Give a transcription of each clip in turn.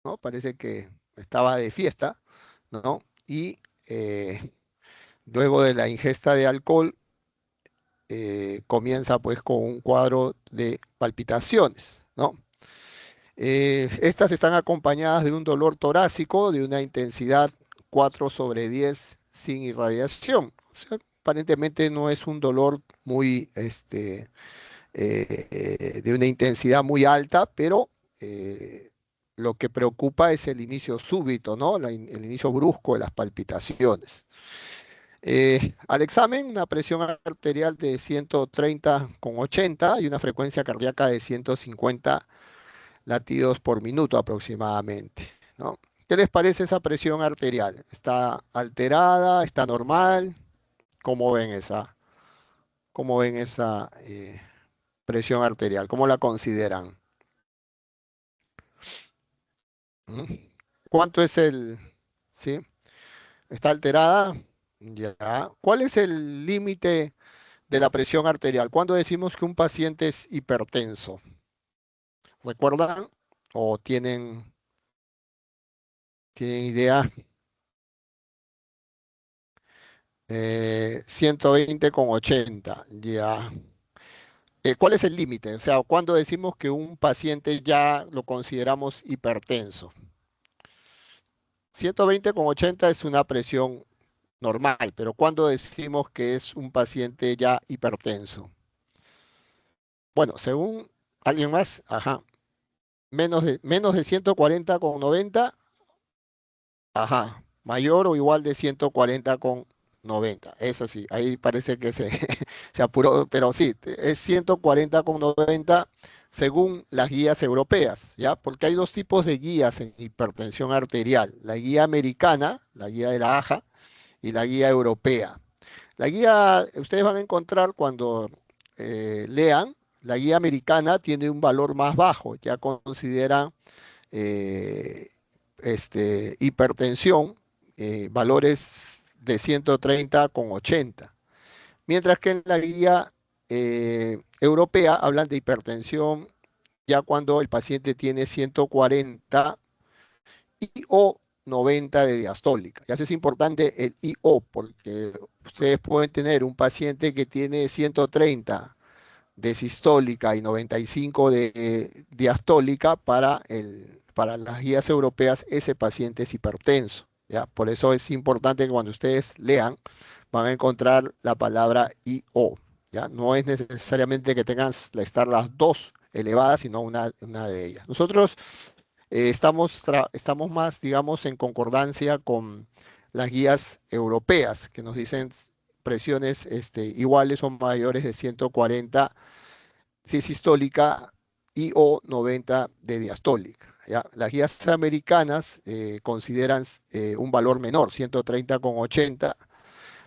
¿no? Parece que estaba de fiesta, ¿no? Y luego de la ingesta de alcohol, comienza pues con un cuadro de palpitaciones, ¿no? Estas están acompañadas de un dolor torácico de una intensidad 4/10 sin irradiación. O sea, aparentemente no es un dolor muy, de una intensidad muy alta, pero eh, lo que preocupa es el inicio súbito, ¿no? El inicio brusco de las palpitaciones. Al examen, una presión arterial de 130/80 y una frecuencia cardíaca de 150 latidos por minuto aproximadamente, ¿no? ¿Qué les parece esa presión arterial? ¿Está alterada? ¿Está normal? ¿Cómo ven esa presión arterial? ¿Cómo la consideran? ¿Mm? ¿Cuánto es sí? ¿Está alterada? Ya. ¿Cuál es el límite de la presión arterial? ¿Cuándo decimos que un paciente es hipertenso? ¿Recuerdan o tienen idea? 120/80, ya. ¿Cuál es el límite? O sea, ¿cuándo decimos que un paciente ya lo consideramos hipertenso? 120/80 es una presión normal, pero ¿cuándo decimos que es un paciente ya hipertenso? Bueno, según alguien más, ajá, menos de 140/90, ajá, mayor o igual de 140/90. Eso sí, ahí parece que se, se apuró, pero sí, es 140/90 según las guías europeas, ¿ya? Porque hay dos tipos de guías en hipertensión arterial, la guía americana, la guía de la AJA, y la guía europea. La guía, ustedes van a encontrar cuando lean, la guía americana tiene un valor más bajo, ya considera eh, hipertensión, valores de 130/80. Mientras que en la guía europea hablan de hipertensión ya cuando el paciente tiene 140 o 90 de diastólica. Y eso es importante el IO, porque ustedes pueden tener un paciente que tiene 130 de sistólica y 95 de diastólica para las guías europeas, ese paciente es hipertenso, ¿ya? Por eso es importante que cuando ustedes lean, van a encontrar la palabra IO, ¿ya? No es necesariamente que tengan estar las dos elevadas, sino una de ellas. Nosotros estamos más, digamos, en concordancia con las guías europeas, que nos dicen presiones iguales o mayores de 140 si sistólica y o 90 de diastólica. ¿Ya? Las guías americanas consideran un valor menor, 130/80,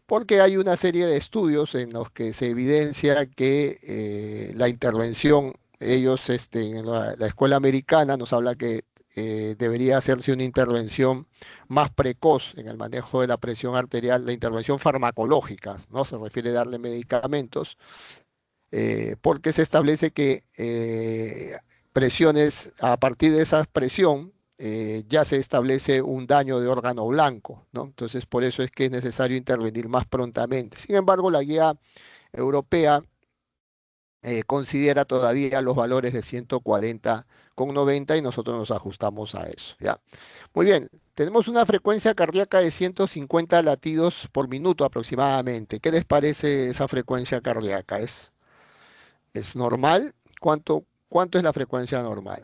porque hay una serie de estudios en los que se evidencia que la intervención, ellos en la escuela americana nos habla que debería hacerse una intervención más precoz en el manejo de la presión arterial, la intervención farmacológica, no se refiere a darle medicamentos, porque se establece que presiones, a partir de esa presión, ya se establece un daño de órgano blanco, ¿no? Entonces, por eso es que es necesario intervenir más prontamente. Sin embargo, la guía europea considera todavía los valores de 140/90 y nosotros nos ajustamos a eso, ¿ya? Muy bien, tenemos una frecuencia cardíaca de 150 latidos por minuto aproximadamente. ¿Qué les parece esa frecuencia cardíaca? ¿Es normal? ¿Cuánto es la frecuencia normal?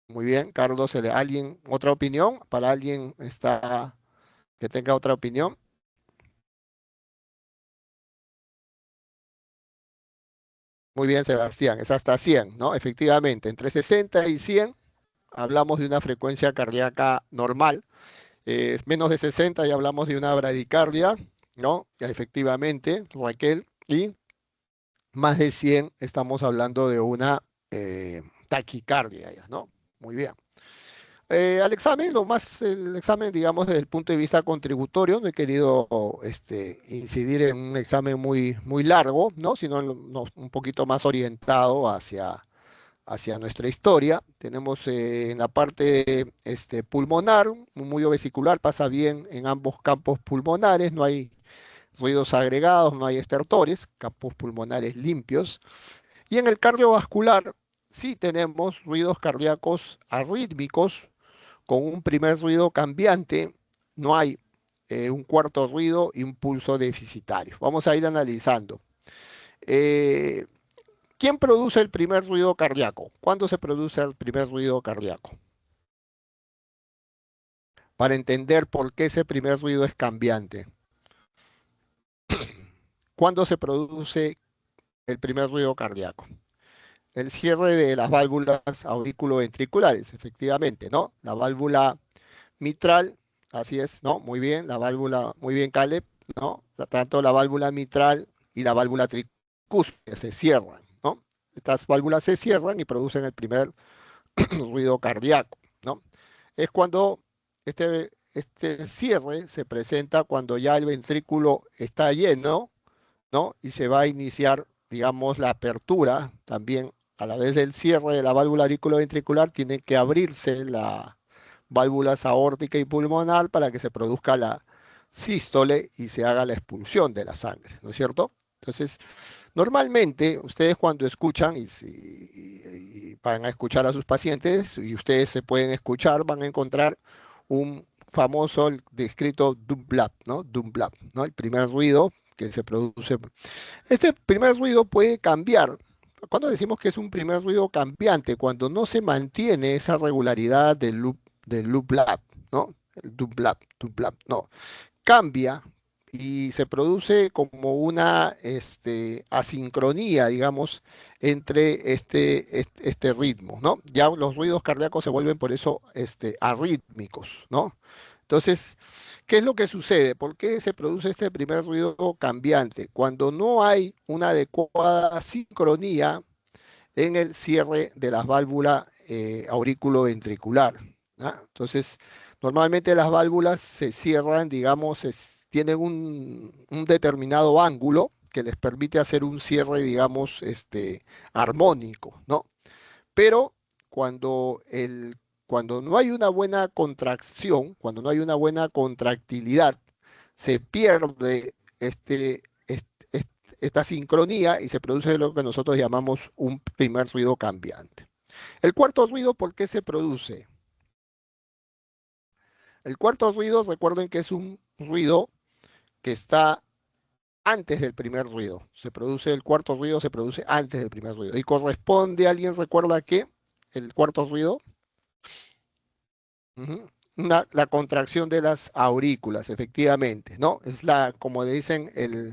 Muy bien, Carlos, ¿alguien, otra opinión? ¿Para alguien está que tenga otra opinión? Muy bien, Sebastián, es hasta 100, ¿no? Efectivamente, entre 60 y 100 hablamos de una frecuencia cardíaca normal. Menos de 60 ya hablamos de una bradicardia, ¿no? Ya efectivamente, Raquel, y más de 100 estamos hablando de una taquicardia, ya, ¿no? Muy bien. Al examen, el examen, digamos, desde el punto de vista contributorio, no he querido incidir en un examen muy, muy largo, ¿no? Sino un poquito más orientado hacia nuestra historia. Tenemos en la parte pulmonar, un mundo vesicular pasa bien en ambos campos pulmonares, no hay ruidos agregados, no hay estertores, campos pulmonares limpios. Y en el cardiovascular sí tenemos ruidos cardíacos arrítmicos con un primer ruido cambiante, no hay un cuarto ruido y un pulso deficitario. Vamos a ir analizando. Eh, ¿Quién produce el primer ruido cardíaco? ¿Cuándo se produce el primer ruido cardíaco? Para entender por qué ese primer ruido es cambiante. ¿Cuándo se produce el primer ruido cardíaco? El cierre de las válvulas auriculoventriculares, efectivamente, ¿no? La válvula mitral, así es, ¿no? Muy bien, la válvula, muy bien, Caleb, ¿no? Tanto la válvula mitral y la válvula tricúspide se cierran, ¿no? Estas válvulas se cierran y producen el primer ruido cardíaco, ¿no? Es cuando este cierre se presenta cuando ya el ventrículo está lleno, ¿no? Y se va a iniciar, digamos, la apertura también a la vez del cierre de la válvula auriculoventricular, tiene que abrirse la válvulas aórtica y pulmonar para que se produzca la sístole y se haga la expulsión de la sangre, ¿no es cierto? Entonces, normalmente ustedes cuando escuchan y van a escuchar a sus pacientes y ustedes se pueden escuchar, van a encontrar un famoso descrito Dunlap, ¿no? Dunlap, ¿no? El primer ruido que se produce. Este primer ruido puede cambiar. Cuando decimos que es un primer ruido cambiante, cuando no se mantiene esa regularidad del loop lap, ¿no? El loop lap, no. Cambia y se produce como una asincronía, digamos, entre este ritmo, ¿no? Ya los ruidos cardíacos se vuelven por eso arrítmicos, ¿no? Entonces, ¿qué es lo que sucede? ¿Por qué se produce este primer ruido cambiante? Cuando no hay una adecuada sincronía en el cierre de las válvulas aurículo-ventricular, ¿ah? Entonces, normalmente las válvulas se cierran, digamos, tienen un determinado ángulo que les permite hacer un cierre, digamos, armónico, ¿no? Pero cuando, cuando no hay una buena contracción, cuando no hay una buena contractilidad, se pierde esta sincronía y se produce lo que nosotros llamamos un primer ruido cambiante. El cuarto ruido, ¿por qué se produce? El cuarto ruido, recuerden que es un ruido que está antes del primer ruido. Se produce el cuarto ruido, se produce antes del primer ruido. Y corresponde, ¿alguien recuerda qué? El cuarto ruido. Ujú. La contracción de las aurículas, efectivamente, ¿no? Es la, como le dicen,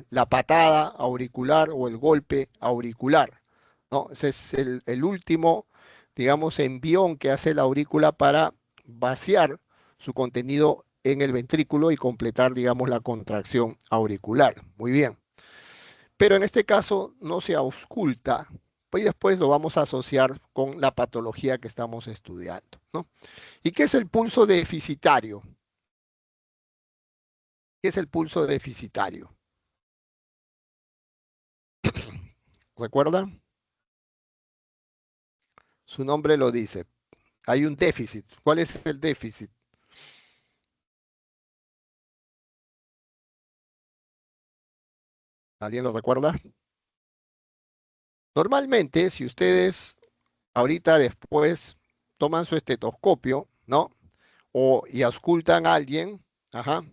la patada auricular o el golpe auricular, ¿no? Ese es el último, digamos, envión que hace la aurícula para vaciar su contenido en el ventrículo y completar, digamos, la contracción auricular. Muy bien. Pero en este caso no se ausculta, pues después lo vamos a asociar con la patología que estamos estudiando, ¿no? ¿Y qué es el pulso deficitario? ¿Qué es el pulso deficitario? ¿Recuerda? Su nombre lo dice. Hay un déficit. ¿Cuál es el déficit? ¿Alguien lo recuerda? Normalmente, si ustedes ahorita después toman su estetoscopio, ¿no? Y auscultan a alguien, ajá,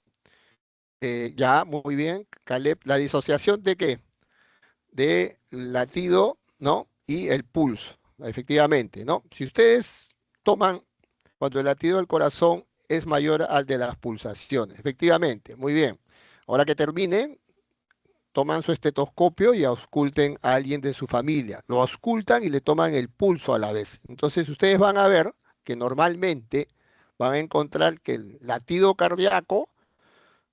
ya, muy bien, Caleb, ¿la disociación de qué? De latido, ¿no? Y el pulso, efectivamente, ¿no? Si ustedes toman cuando el latido del corazón es mayor al de las pulsaciones, efectivamente, muy bien. Ahora que terminen, toman su estetoscopio y ausculten a alguien de su familia. Lo auscultan y le toman el pulso a la vez. Entonces ustedes van a ver que normalmente van a encontrar que el latido cardíaco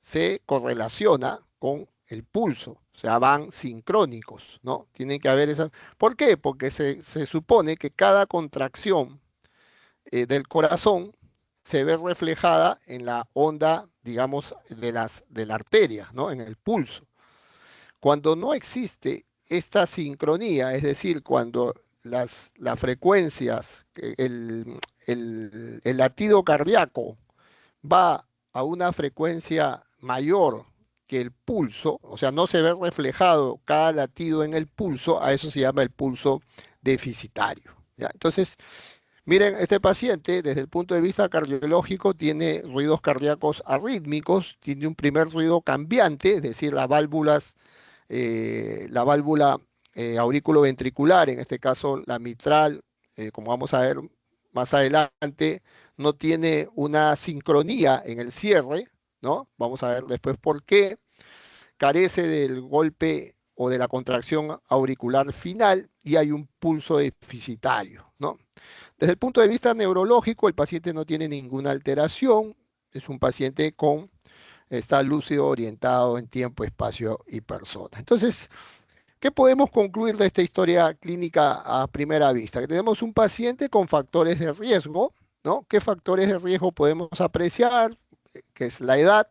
se correlaciona con el pulso, o sea, van sincrónicos, ¿no? Tienen que haber esa. ¿Por qué? Porque se supone que cada contracción del corazón se ve reflejada en la onda, digamos, de la arteria, ¿no? En el pulso. Cuando no existe esta sincronía, es decir, cuando las frecuencias, el latido cardíaco va a una frecuencia mayor que el pulso, o sea, no se ve reflejado cada latido en el pulso, a eso se llama el pulso deficitario. ¿Ya? Entonces, miren, este paciente, desde el punto de vista cardiológico, tiene ruidos cardíacos arrítmicos, tiene un primer ruido cambiante, es decir, la válvula aurículo-ventricular, en este caso la mitral, como vamos a ver más adelante, no tiene una sincronía en el cierre, ¿no? Vamos a ver después por qué. Carece del golpe o de la contracción auricular final y hay un pulso deficitario, ¿no? Desde el punto de vista neurológico, el paciente no tiene ninguna alteración, es un paciente está lúcido, orientado en tiempo, espacio y persona. Entonces, ¿qué podemos concluir de esta historia clínica a primera vista? Que tenemos un paciente con factores de riesgo, ¿no? ¿Qué factores de riesgo podemos apreciar? Que es la edad,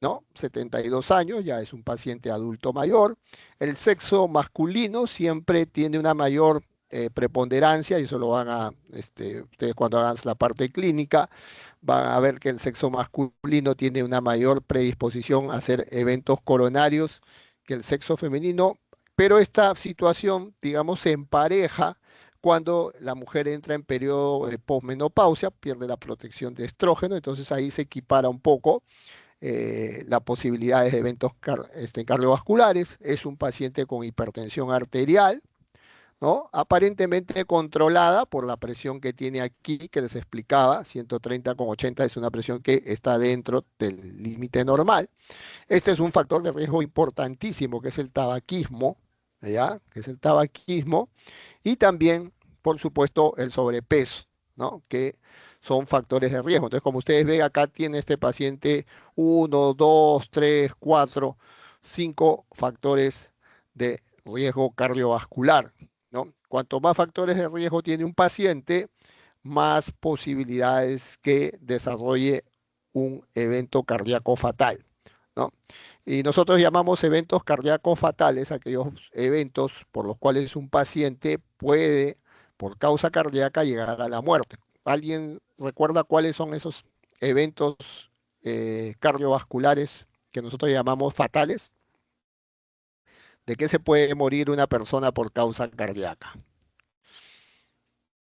¿no? 72 años, ya es un paciente adulto mayor. El sexo masculino siempre tiene una mayor preponderancia, y eso lo van a, ustedes cuando hagan la parte clínica, van a ver que el sexo masculino tiene una mayor predisposición a hacer eventos coronarios que el sexo femenino, pero esta situación, digamos, se empareja cuando la mujer entra en periodo de posmenopausia, pierde la protección de estrógeno, entonces ahí se equipara un poco las posibilidades de eventos cardiovasculares. Es un paciente con hipertensión arterial, ¿no? Aparentemente controlada por la presión que tiene aquí, que les explicaba, 130/80 es una presión que está dentro del límite normal. Este es un factor de riesgo importantísimo, que es el tabaquismo, ¿ya? Que es el tabaquismo, y también, por supuesto, el sobrepeso, ¿no? Que son factores de riesgo. Entonces, como ustedes ven, acá tiene este paciente uno, 2, 3, 4, 5 factores de riesgo cardiovascular, ¿no? Cuanto más factores de riesgo tiene un paciente, más posibilidades que desarrolle un evento cardíaco fatal, ¿no? Y nosotros llamamos eventos cardíacos fatales aquellos eventos por los cuales un paciente puede, por causa cardíaca, llegar a la muerte. ¿Alguien recuerda cuáles son esos eventos cardiovasculares que nosotros llamamos fatales? ¿De qué se puede morir una persona por causa cardíaca?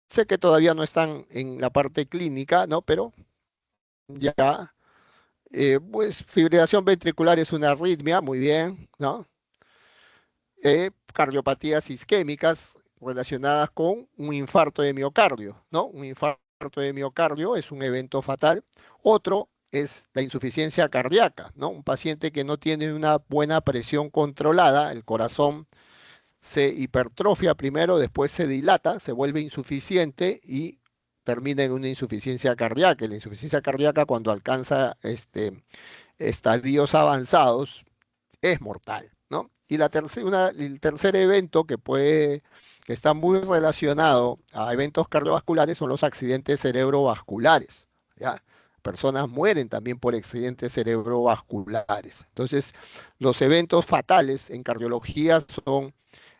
Sé que todavía no están en la parte clínica, ¿no? Pero ya, pues fibrilación ventricular es una arritmia, muy bien, ¿no? Cardiopatías isquémicas relacionadas con un infarto de miocardio, ¿no? Un infarto de miocardio es un evento fatal. Otro es la insuficiencia cardíaca, ¿no? Un paciente que no tiene una buena presión controlada, el corazón se hipertrofia primero, después se dilata, se vuelve insuficiente y termina en una insuficiencia cardíaca. La insuficiencia cardíaca cuando alcanza estadios avanzados es mortal, ¿no? Y el tercer evento que está muy relacionado a eventos cardiovasculares son los accidentes cerebrovasculares, ¿ya? Personas mueren también por accidentes cerebrovasculares. Entonces, los eventos fatales en cardiología son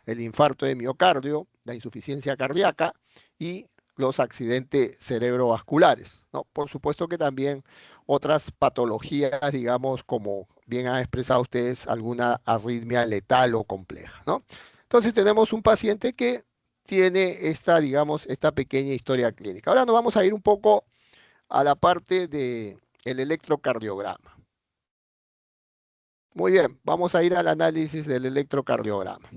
el infarto de miocardio, la insuficiencia cardíaca y los accidentes cerebrovasculares, ¿no? Por supuesto que también otras patologías, digamos, como bien han expresado ustedes, alguna arritmia letal o compleja, ¿no? Entonces tenemos un paciente que tiene esta, digamos, esta pequeña historia clínica. Ahora nos vamos a ir un poco a la parte del electrocardiograma. Muy bien, vamos a ir al análisis del electrocardiograma.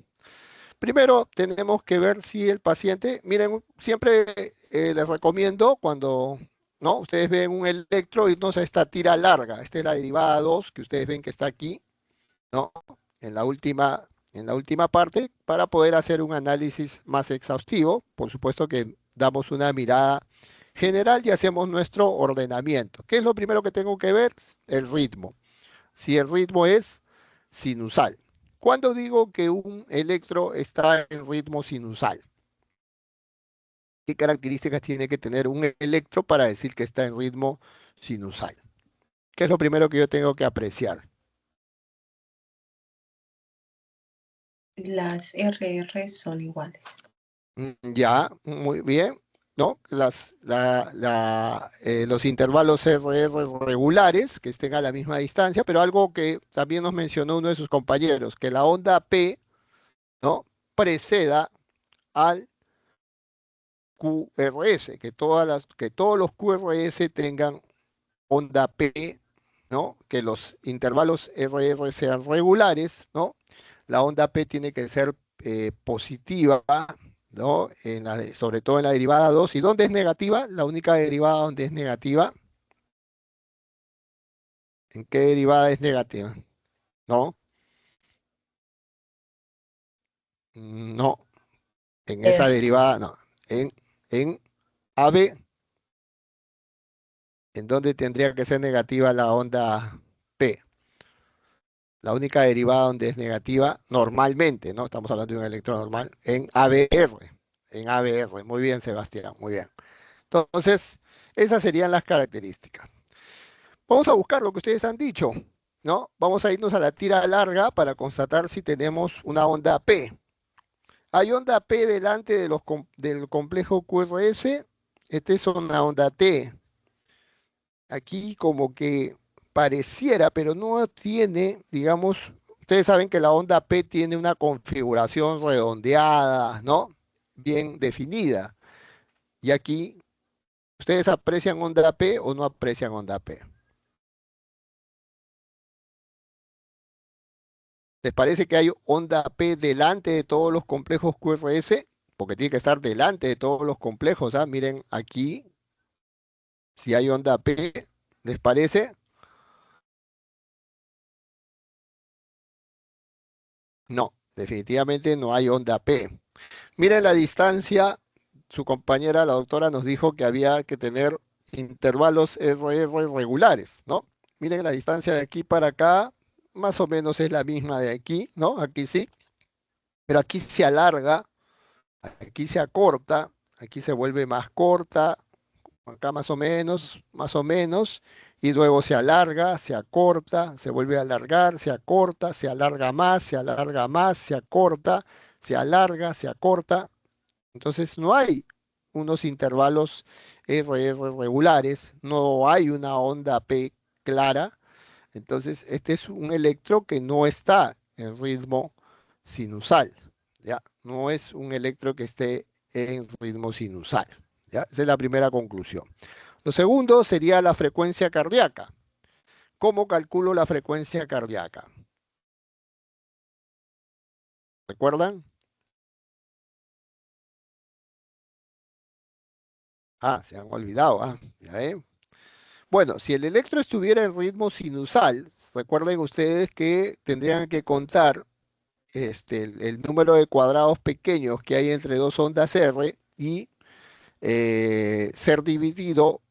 Primero tenemos que ver si el paciente, miren, siempre les recomiendo cuando, ¿no? Ustedes ven un electro y no se esta tira larga. Esta es la derivada 2 que ustedes ven que está aquí, ¿no? En en la última parte para poder hacer un análisis más exhaustivo. Por supuesto que damos una mirada general y hacemos nuestro ordenamiento. ¿Qué es lo primero que tengo que ver? El ritmo. Si el ritmo es sinusal. ¿Cuándo digo que un electro está en ritmo sinusal? ¿Qué características tiene que tener un electro para decir que está en ritmo sinusal? ¿Qué es lo primero que yo tengo que apreciar? Las RR son iguales. Ya, muy bien, ¿no? Los intervalos RR regulares que estén a la misma distancia, pero algo que también nos mencionó uno de sus compañeros, que la onda P, ¿no? Preceda al QRS, que todos los QRS tengan onda P, ¿no? Que los intervalos RR sean regulares, ¿no? La onda P tiene que ser positiva, ¿no? Sobre todo en la derivada 2. ¿Y dónde es negativa? La única derivada donde es negativa. ¿En qué derivada es negativa? No, no, en esa Eh, derivada no. En AB, ¿en dónde tendría que ser negativa la onda P? La única derivada donde es negativa normalmente, ¿no? Estamos hablando de un electrón normal, en ABR. En ABR. Muy bien, Sebastián, muy bien. Entonces, esas serían las características. Vamos a buscar lo que ustedes han dicho, ¿no? Vamos a irnos a la tira larga para constatar si tenemos una onda P. Hay onda P delante del complejo QRS. Esta es una onda T. Aquí como que pareciera, pero no tiene, digamos, ustedes saben que la onda P tiene una configuración redondeada, ¿no? Bien definida. Y aquí, ¿ustedes aprecian onda P o no aprecian onda P? ¿Les parece que hay onda P delante de todos los complejos QRS? Porque tiene que estar delante de todos los complejos, ¿ah? Miren aquí, si hay onda P, ¿les parece? No, definitivamente no hay onda P. Miren la distancia, su compañera, la doctora, nos dijo que había que tener intervalos RR regulares, ¿no? Miren la distancia de aquí para acá, más o menos es la misma de aquí, ¿no? Aquí sí, pero aquí se alarga, aquí se acorta, aquí se vuelve más corta, acá más o menos, y luego se alarga, se acorta, se vuelve a alargar, se acorta, se alarga más, se alarga más, se acorta, se alarga, se acorta. Entonces no hay unos intervalos RR regulares, no hay una onda P clara. Entonces este es un electro que no está en ritmo sinusal, ¿ya? No es un electro que esté en ritmo sinusal, ¿ya? Esa es la primera conclusión. Lo segundo sería la frecuencia cardíaca. ¿Cómo calculo la frecuencia cardíaca? ¿Recuerdan? Ah, se han olvidado. Ah, ya ven. Bueno, si el electro estuviera en ritmo sinusal, recuerden ustedes que tendrían que contar el número de cuadrados pequeños que hay entre dos ondas R y ser dividido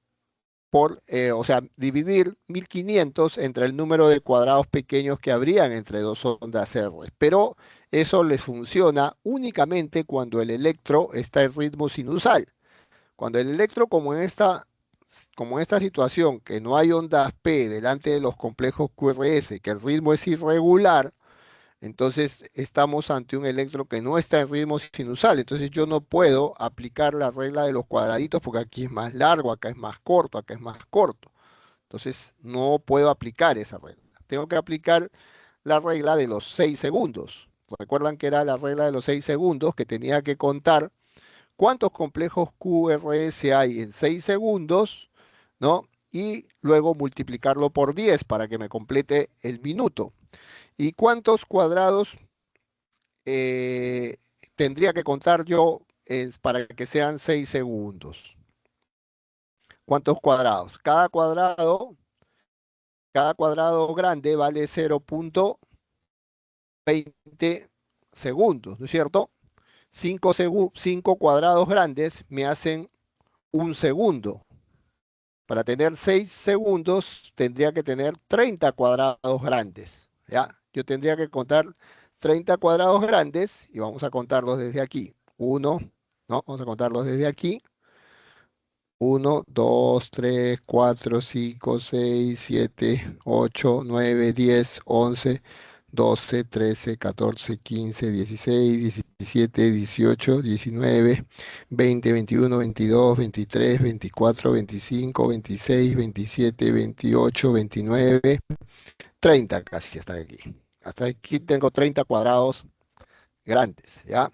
o sea, dividir 1500 entre el número de cuadrados pequeños que habrían entre dos ondas R. Pero eso les funciona únicamente cuando el electro está en ritmo sinusal. Cuando el electro, como en esta situación, que no hay ondas P delante de los complejos QRS, que el ritmo es irregular, entonces estamos ante un electro que no está en ritmo sinusal. Entonces yo no puedo aplicar la regla de los cuadraditos porque aquí es más largo, acá es más corto, acá es más corto. Entonces no puedo aplicar esa regla. Tengo que aplicar la regla de los 6 segundos. Recuerdan que era la regla de los 6 segundos que tenía que contar cuántos complejos QRS hay en 6 segundos, ¿no? Y luego multiplicarlo por 10 para que me complete el minuto. ¿Y cuántos cuadrados eh, tendría que contar yo para que sean 6 segundos? ¿Cuántos cuadrados? Cada cuadrado grande vale 0,20 segundos, ¿no es cierto? 5 cuadrados grandes me hacen un segundo. Para tener 6 segundos tendría que tener 30 cuadrados grandes. ¿Ya? Yo tendría que contar 30 cuadrados grandes y vamos a contarlos desde aquí. Uno, ¿no? Vamos a contarlos desde aquí. Uno, 2, 3, 4, 5, 6, 7, 8, 9, 10, 11, 12, 13, 14, 15, 16, 17, 18, 19, 20, 21, 22, 23, 24, 25, 26, 27, 28, 29, 30 casi hasta aquí. Hasta aquí tengo 30 cuadrados grandes, ¿ya?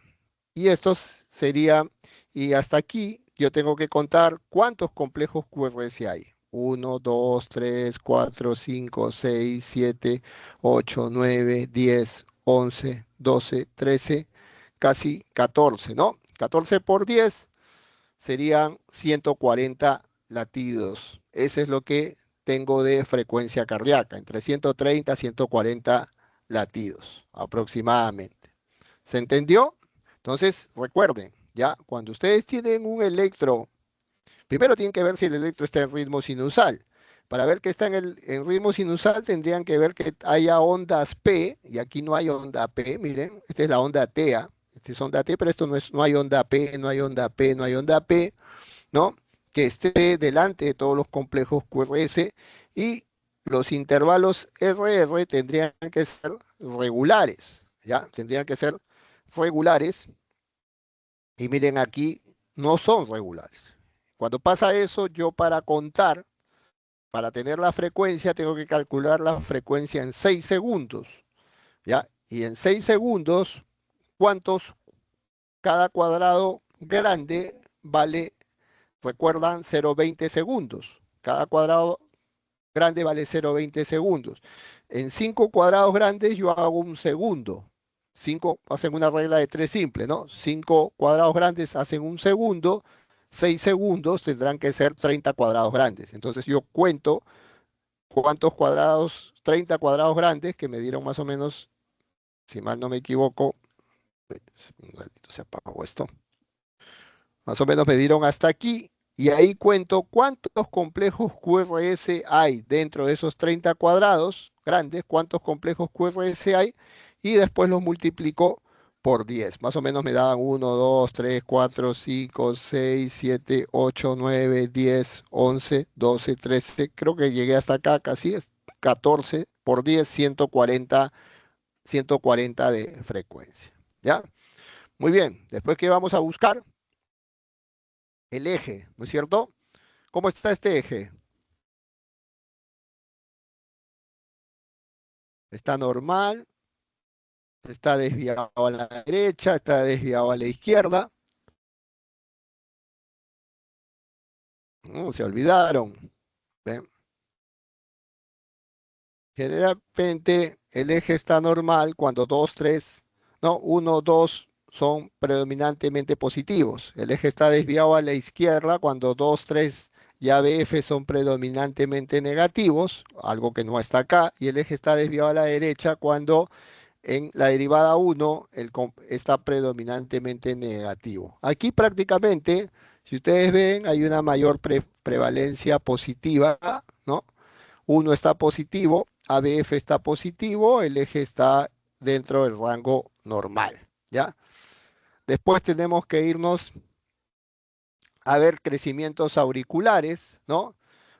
Y estos serían, y hasta aquí yo tengo que contar cuántos complejos QRS hay. 1, 2, 3, 4, 5, 6, 7, 8, 9, 10, 11, 12, 13, casi 14, ¿no? 14 por 10 serían 140 latidos. Ese es lo que tengo de frecuencia cardíaca, entre 130 y 140 latidos aproximadamente. ¿Se entendió? Entonces, recuerden, ya, cuando ustedes tienen un electro, primero tienen que ver si el electro está en ritmo sinusal. Para ver que está en ritmo sinusal, tendrían que ver que haya ondas P, y aquí no hay onda P, miren, esta es la onda T, ¿ah? Esta es onda T, pero esto no, no hay onda P, no hay onda P, no hay onda P, ¿no? Que esté delante de todos los complejos QRS, y los intervalos RR tendrían que ser regulares, ¿ya? Tendrían que ser regulares, y miren aquí, no son regulares. Cuando pasa eso, yo para contar, para tener la frecuencia, tengo que calcular la frecuencia en 6 segundos, ¿ya? Y en 6 segundos, ¿cuántos cada cuadrado grande vale? Recuerdan, 0,20 segundos. Cada cuadrado grande vale 0,20 segundos. En 5 cuadrados grandes yo hago un segundo. 5 hacen una regla de 3 simple, ¿no? 5 cuadrados grandes hacen un segundo. 6 segundos tendrán que ser 30 cuadrados grandes. Entonces yo cuento cuántos cuadrados, 30 cuadrados grandes, que me dieron más o menos, si mal no me equivoco, un ratito se apagó esto. Más o menos me dieron hasta aquí, y ahí cuento cuántos complejos QRS hay dentro de esos 30 cuadrados grandes, cuántos complejos QRS hay, y después los multiplico por 10. Más o menos me daban 1, 2, 3, 4, 5, 6, 7, 8, 9, 10, 11, 12, 13. Creo que llegué hasta acá casi, es 14 por 10, 140, 140 de frecuencia. ¿Ya? Muy bien. Después, ¿qué vamos a buscar? El eje, ¿no es cierto? ¿Cómo está este eje? Está normal, está desviado a la derecha, está desviado a la izquierda. Se olvidaron. ¿Ven? Generalmente el eje está normal cuando 2, 3, no, 1, 2 son predominantemente positivos. El eje está desviado a la izquierda cuando 2, 3 y ABF son predominantemente negativos, algo que no está acá, y el eje está desviado a la derecha cuando en la derivada 1 está predominantemente negativo. Aquí prácticamente, si ustedes ven, hay una mayor prevalencia positiva, ¿no? 1 está positivo, ABF está positivo, el eje está dentro del rango normal, ¿ya? Después tenemos que irnos a ver crecimientos auriculares, ¿no?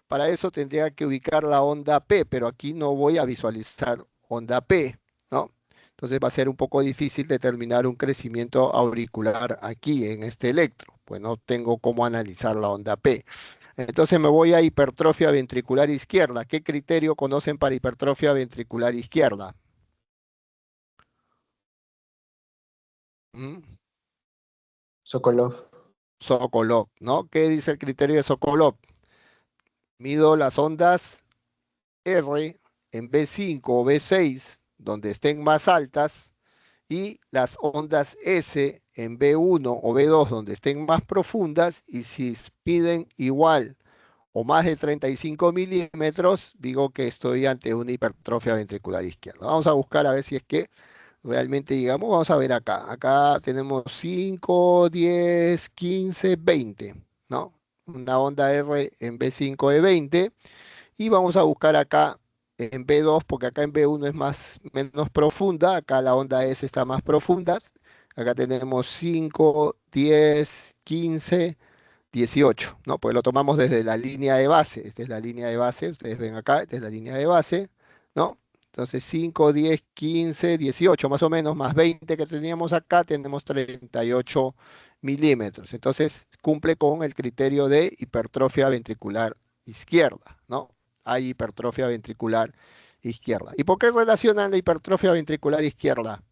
Para eso tendría que ubicar la onda P, pero aquí no voy a visualizar onda P, ¿no? Entonces va a ser un poco difícil determinar un crecimiento auricular aquí en este electro, pues no tengo cómo analizar la onda P. Entonces me voy a hipertrofia ventricular izquierda. ¿Qué criterio conocen para hipertrofia ventricular izquierda? ¿Mm? Sokolov. Sokolov, ¿no? ¿Qué dice el criterio de Sokolov? Mido las ondas R en B5 o B6, donde estén más altas, y las ondas S en B1 o B2, donde estén más profundas, y si piden igual o más de 35 milímetros, digo que estoy ante una hipertrofia ventricular izquierda. Vamos a buscar a ver si es que realmente llegamos. Vamos a ver acá. Acá tenemos 5, 10, 15, 20, ¿no? Una onda R en B5 de 20. Y vamos a buscar acá en B2, porque acá en B1 es menos profunda. Acá la onda S está más profunda. Acá tenemos 5, 10, 15, 18, ¿no? Pues lo tomamos desde la línea de base. Esta es la línea de base. Ustedes ven acá, esta es la línea de base, ¿no? Entonces 5, 10, 15, 18 más o menos, más 20 que teníamos acá, tenemos 38 milímetros. Entonces cumple con el criterio de hipertrofia ventricular izquierda, ¿no? Hay hipertrofia ventricular izquierda. ¿Y por qué relacionan la hipertrofia ventricular izquierda?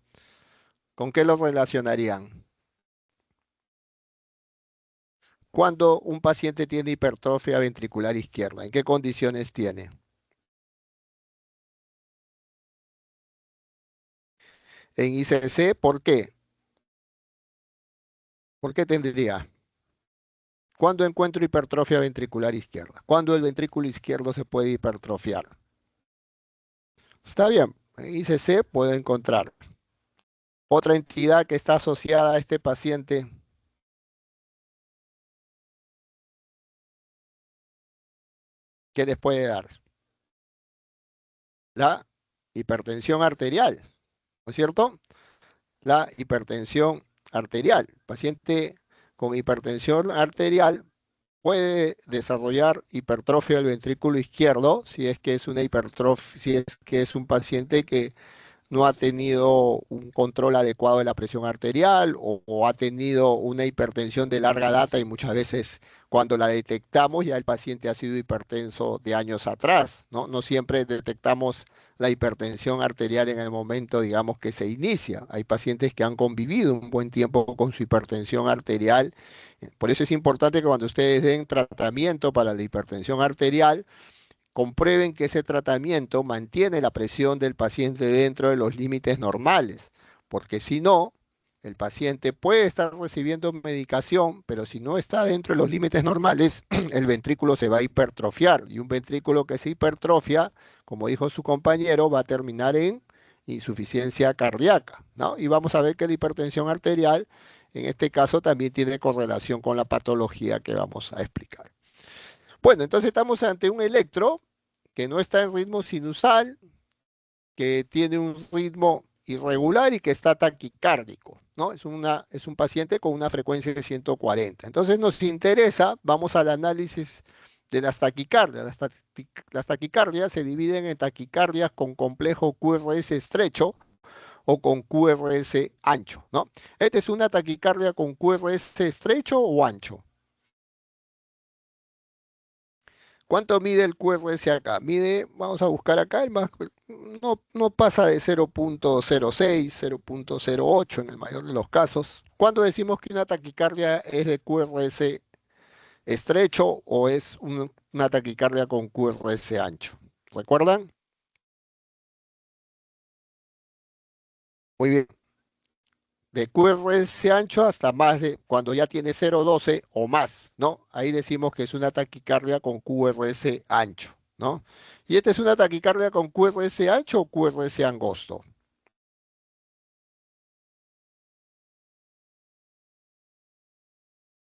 ¿Con qué lo relacionarían? Cuando un paciente tiene hipertrofia ventricular izquierda, ¿en qué condiciones tiene? En ICC, ¿por qué? ¿Por qué tendría? ¿Cuándo encuentro hipertrofia ventricular izquierda? ¿Cuándo el ventrículo izquierdo se puede hipertrofiar? Está bien, en ICC puedo encontrar otra entidad que está asociada a este paciente. ¿Qué les puede dar? La hipertensión arterial, ¿no es cierto? La hipertensión arterial. Paciente con hipertensión arterial puede desarrollar hipertrofia del ventrículo izquierdo si es que es una hipertrofia, si es que es un paciente que no ha tenido un control adecuado de la presión arterial o ha tenido una hipertensión de larga data y muchas veces cuando la detectamos ya el paciente ha sido hipertenso de años atrás, ¿no? No siempre detectamos la hipertensión arterial en el momento, digamos, que se inicia. Hay pacientes que han convivido un buen tiempo con su hipertensión arterial. Por eso es importante que cuando ustedes den tratamiento para la hipertensión arterial, comprueben que ese tratamiento mantiene la presión del paciente dentro de los límites normales, porque si no, el paciente puede estar recibiendo medicación, pero si no está dentro de los límites normales, el ventrículo se va a hipertrofiar y un ventrículo que se hipertrofia, como dijo su compañero, va a terminar en insuficiencia cardíaca, ¿no? Y vamos a ver que la hipertensión arterial, en este caso, también tiene correlación con la patología que vamos a explicar. Bueno, entonces estamos ante un electro que no está en ritmo sinusal, que tiene un ritmo irregular y que está taquicárdico, ¿no? Es un paciente con una frecuencia de 140. Entonces nos interesa, vamos al análisis de las taquicardias. Las taquicardias se dividen en taquicardias con complejo QRS estrecho o con QRS ancho, ¿no? Esta es una taquicardia con QRS estrecho o ancho. ¿Cuánto mide el QRS acá? Mide, vamos a buscar acá, no pasa de 0.06, 0.08 en el mayor de los casos. ¿Cuándo decimos que una taquicardia es de QRS estrecho o es una taquicardia con QRS ancho? ¿Recuerdan? Muy bien. De QRS ancho hasta más de cuando ya tiene 0.12 o más, ¿no? Ahí decimos que es una taquicardia con QRS ancho, ¿no? Y esta es una taquicardia con QRS ancho o QRS angosto.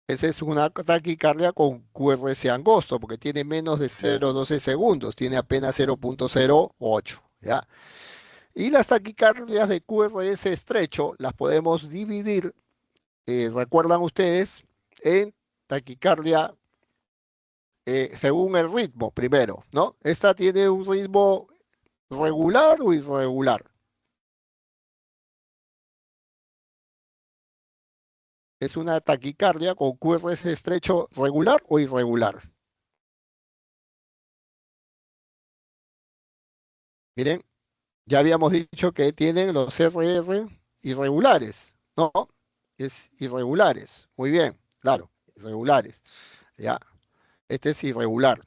Esa es una taquicardia con QRS angosto porque tiene menos de 0.12 segundos, tiene apenas 0.08, ¿ya? Y las taquicardias de QRS estrecho las podemos dividir, recuerdan ustedes, en taquicardia según el ritmo primero, ¿no? Esta tiene un ritmo regular o irregular. Es una taquicardia con QRS estrecho regular o irregular. Miren, ya habíamos dicho que tienen los RR irregulares, ¿no? Es irregulares. Muy bien, claro, irregulares. Ya, este es irregular.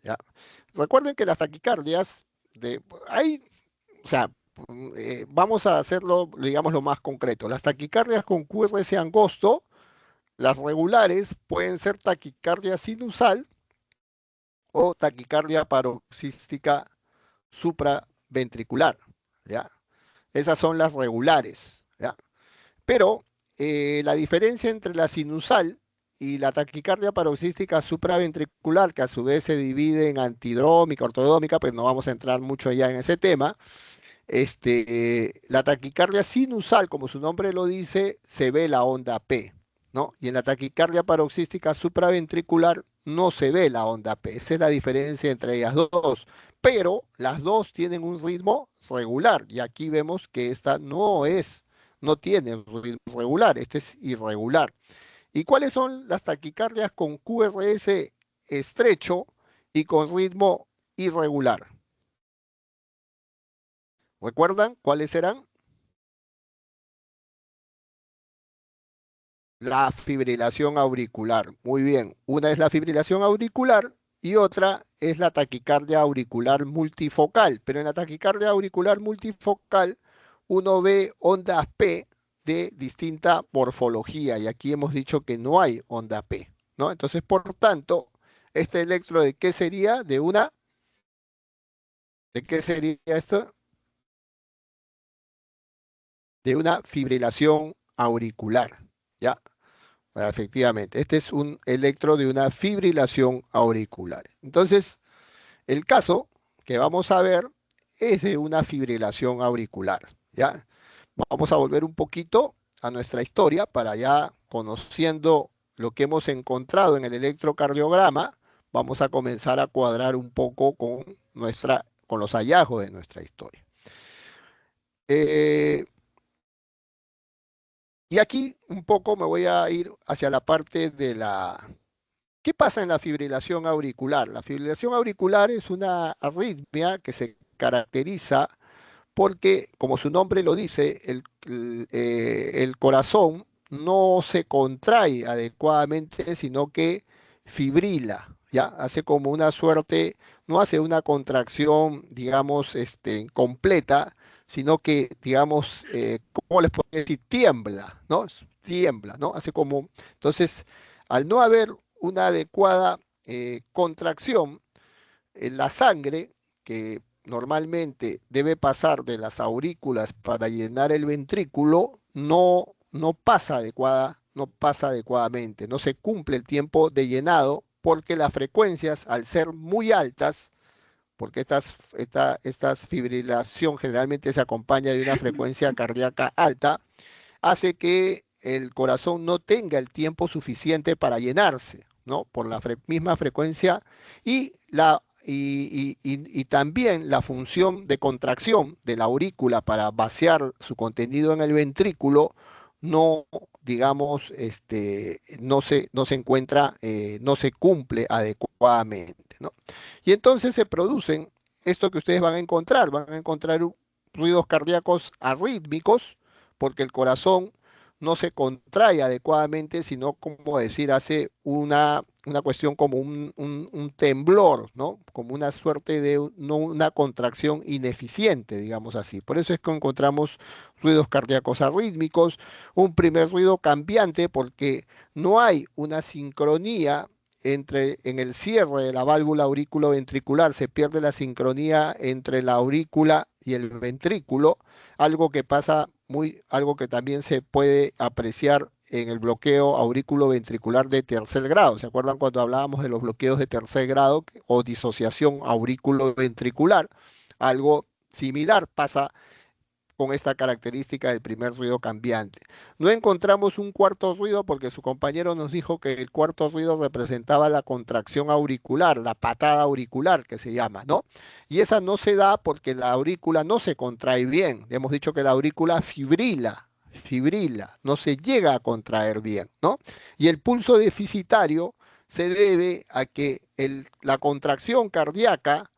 Ya. Recuerden que las taquicardias, hay, o sea, vamos a hacerlo, digamos, lo más concreto. Las taquicardias con QRS angosto, las regulares pueden ser taquicardia sinusal o taquicardia paroxística supraventricular, ¿ya? Esas son las regulares, ¿ya? Pero la diferencia entre la sinusal y la taquicardia paroxística supraventricular, que a su vez se divide en antidrómica, ortodrómica, pues no vamos a entrar mucho ya en ese tema. La taquicardia sinusal, como su nombre lo dice, se ve la onda P, ¿no? Y en la taquicardia paroxística supraventricular no se ve la onda P. Esa es la diferencia entre ellas dos. pero las dos tienen un ritmo regular. Y aquí vemos que esta no tiene ritmo regular, este es irregular. ¿Y cuáles son las taquicardias con QRS estrecho y con ritmo irregular? ¿Recuerdan cuáles eran? La fibrilación auricular. Muy bien. Una es la fibrilación auricular y otra es la taquicardia auricular multifocal. Pero en la taquicardia auricular multifocal uno ve ondas P de distinta morfología y aquí hemos dicho que no hay onda P, ¿no? Entonces, por tanto, este electro ¿de qué sería? ¿De qué sería esto? De una fibrilación auricular, ¿ya? Efectivamente, este es un electro de una fibrilación auricular. Entonces, el caso que vamos a ver es de una fibrilación auricular, ¿ya? Vamos a volver un poquito a nuestra historia para ya conociendo lo que hemos encontrado en el electrocardiograma, vamos a comenzar a cuadrar un poco con los hallazgos de nuestra historia. Eh, y aquí un poco me voy a ir hacia la parte de la... ¿Qué pasa en la fibrilación auricular? La fibrilación auricular es una arritmia que se caracteriza porque, como su nombre lo dice, el corazón no se contrae adecuadamente, sino que fibrila, ¿ya? Hace como una suerte, no hace una contracción, digamos, completa, sino que, digamos, ¿cómo les puedo decir? Tiembla, ¿no? Tiembla, ¿no? Hace como, entonces, al no haber una adecuada contracción, la sangre, que normalmente debe pasar de las aurículas para llenar el ventrículo, no pasa no pasa adecuadamente, no se cumple el tiempo de llenado porque las frecuencias, al ser muy altas, porque estas fibrilación generalmente se acompaña de una frecuencia cardíaca alta, hace que el corazón no tenga el tiempo suficiente para llenarse, ¿no? Por la misma frecuencia y también la función de contracción de la aurícula para vaciar su contenido en el ventrículo no, digamos, no se encuentra, no se cumple adecuadamente, ¿no? Y entonces se producen esto que ustedes van a encontrar ruidos cardíacos arrítmicos, porque el corazón no se contrae adecuadamente, sino, como decir, hace una cuestión como un temblor, ¿no? Como una suerte de no una contracción ineficiente, digamos así. Por eso es que encontramos ruidos cardíacos arrítmicos, un primer ruido cambiante, porque no hay una sincronía en el cierre de la válvula auriculoventricular, se pierde la sincronía entre la aurícula y el ventrículo, algo que también se puede apreciar en el bloqueo aurículo-ventricular de tercer grado. ¿Se acuerdan cuando hablábamos de los bloqueos de tercer grado o disociación aurículo-ventricular? Algo similar pasa con esta característica del primer ruido cambiante. No encontramos un cuarto ruido porque su compañero nos dijo que el cuarto ruido representaba la contracción auricular, la patada auricular que se llama, ¿no? Y esa no se da porque la aurícula no se contrae bien. Hemos dicho que la aurícula fibrila, no se llega a contraer bien, ¿no? Y el pulso deficitario se debe a que la contracción cardíaca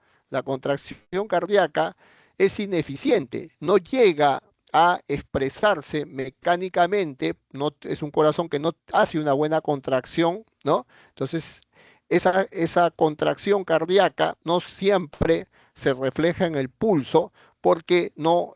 es ineficiente, no llega a expresarse mecánicamente, no, es un corazón que no hace una buena contracción, ¿no? Entonces, esa contracción cardíaca no siempre se refleja en el pulso porque no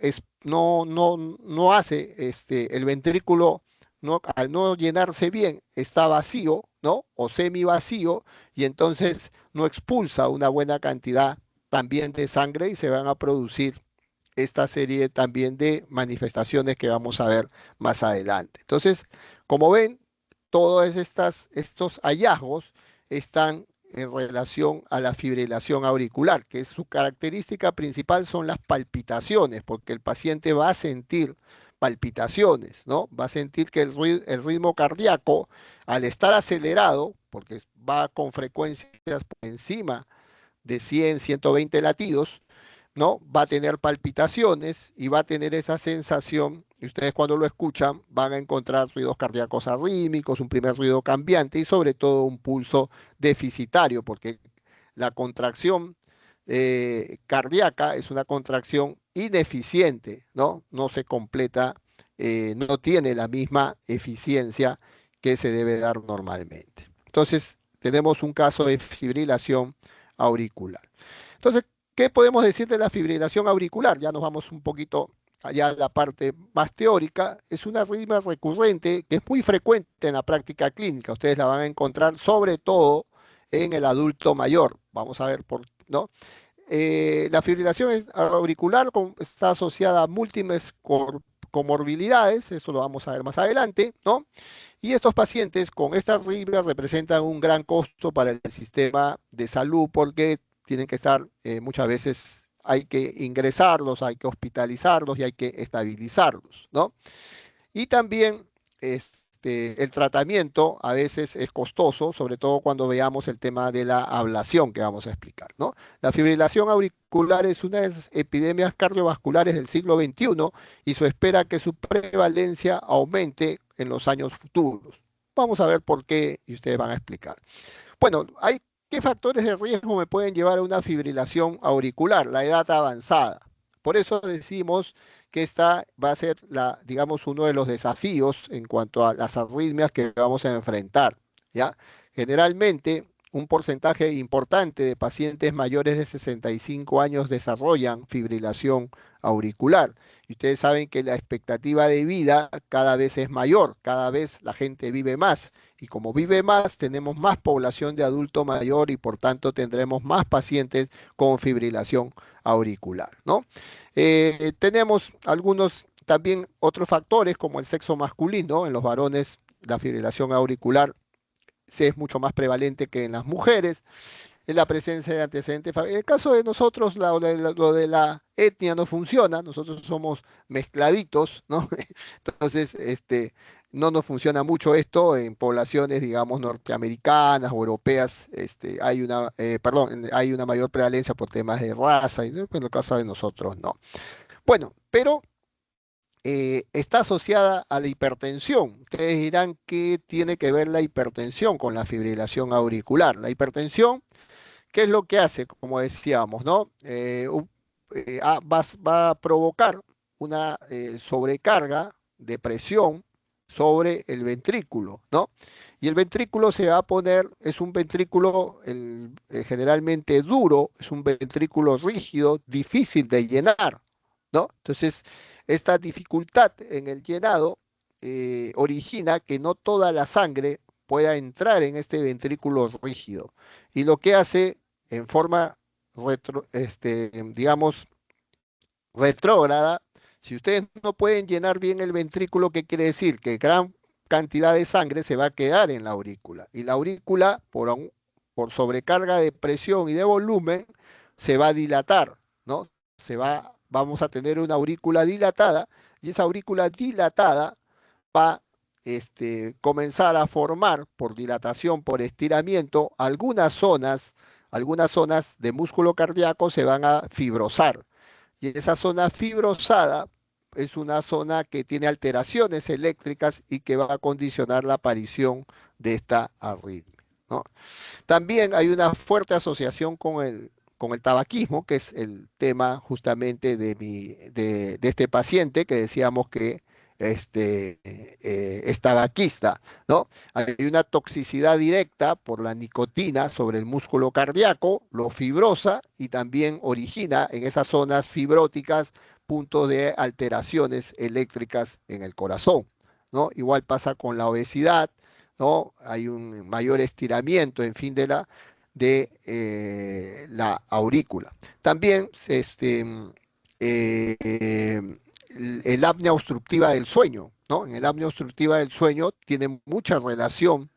hace el ventrículo, no, al no llenarse bien, está vacío, ¿no? O semivacío, y entonces no expulsa una buena cantidad también de sangre y se van a producir esta serie también de manifestaciones que vamos a ver más adelante. Entonces, como ven, todos estos hallazgos están en relación a la fibrilación auricular, que su característica principal son las palpitaciones, porque el paciente va a sentir palpitaciones, ¿no? Va a sentir que el ritmo cardíaco, al estar acelerado, porque va con frecuencias por encima de 100, 120 latidos, ¿no? Va a tener palpitaciones y va a tener esa sensación, y ustedes cuando lo escuchan van a encontrar ruidos cardíacos arrítmicos, un primer ruido cambiante y sobre todo un pulso deficitario, porque la contracción cardíaca es una contracción ineficiente, ¿no? No se completa, no tiene la misma eficiencia que se debe dar normalmente. Entonces, tenemos un caso de fibrilación auricular. Entonces, ¿qué podemos decir de la fibrilación auricular? Ya nos vamos un poquito allá a la parte más teórica. Es una arritmia recurrente que es muy frecuente en la práctica clínica. Ustedes la van a encontrar sobre todo en el adulto mayor. Vamos a ver por, ¿no? La fibrilación auricular está asociada a múltiples comorbilidades, esto lo vamos a ver más adelante, ¿no? Y estos pacientes con estas arritmias representan un gran costo para el sistema de salud porque tienen que estar, muchas veces hay que ingresarlos, hay que hospitalizarlos y hay que estabilizarlos, ¿no? Y también el tratamiento a veces es costoso, sobre todo cuando veamos el tema de la ablación que vamos a explicar, ¿no? La fibrilación auricular es una de las epidemias cardiovasculares del siglo XXI y se espera que su prevalencia aumente en los años futuros. Vamos a ver por qué y ustedes van a explicar. Bueno, ¿qué factores de riesgo me pueden llevar a una fibrilación auricular? La edad avanzada. Por eso decimos que esta va a ser, digamos, uno de los desafíos en cuanto a las arritmias que vamos a enfrentar, ¿ya? Generalmente, un porcentaje importante de pacientes mayores de 65 años desarrollan fibrilación auricular. Y ustedes saben que la expectativa de vida cada vez es mayor, cada vez la gente vive más. Y como vive más, tenemos más población de adulto mayor y por tanto tendremos más pacientes con fibrilación auricular, ¿no? Tenemos algunos también otros factores como el sexo masculino. En los varones la fibrilación auricular es mucho más prevalente que en las mujeres. En la presencia de antecedentes. En el caso de nosotros, lo de la etnia no funciona, nosotros somos mezcladitos, ¿no? Entonces, no nos funciona mucho esto en poblaciones, digamos, norteamericanas o europeas, hay una mayor prevalencia por temas de raza, y en el caso de nosotros no. Bueno, pero está asociada a la hipertensión. Ustedes dirán qué tiene que ver la hipertensión con la fibrilación auricular. La hipertensión, ¿qué es lo que hace? Como decíamos, ¿no? Va a provocar una sobrecarga de presión sobre el ventrículo, ¿no? Y el ventrículo se va a poner, es un ventrículo generalmente duro, es un ventrículo rígido, difícil de llenar, ¿no? Entonces, esta dificultad en el llenado origina que no toda la sangre pueda entrar en este ventrículo rígido. Y lo que hace en forma, digamos, retrógrada, si ustedes no pueden llenar bien el ventrículo, ¿qué quiere decir? Que gran cantidad de sangre se va a quedar en la aurícula. Y la aurícula, por sobrecarga de presión y de volumen, se va a dilatar, ¿no? Vamos a tener una aurícula dilatada y esa aurícula dilatada va a comenzar a formar por dilatación, por estiramiento, algunas zonas de músculo cardíaco se van a fibrosar. Y esa zona fibrosada es una zona que tiene alteraciones eléctricas y que va a condicionar la aparición de esta arritmia, ¿no? También hay una fuerte asociación con el tabaquismo, que es el tema justamente de este paciente que decíamos que es tabaquista, ¿no? Hay una toxicidad directa por la nicotina sobre el músculo cardíaco, lo fibrosa y también origina en esas zonas fibróticas puntos de alteraciones eléctricas en el corazón, ¿no? Igual pasa con la obesidad, ¿no? Hay un mayor estiramiento, en fin, de la aurícula. También el apnea obstructiva del sueño, ¿no? En el apnea obstructiva del sueño tiene mucha relación,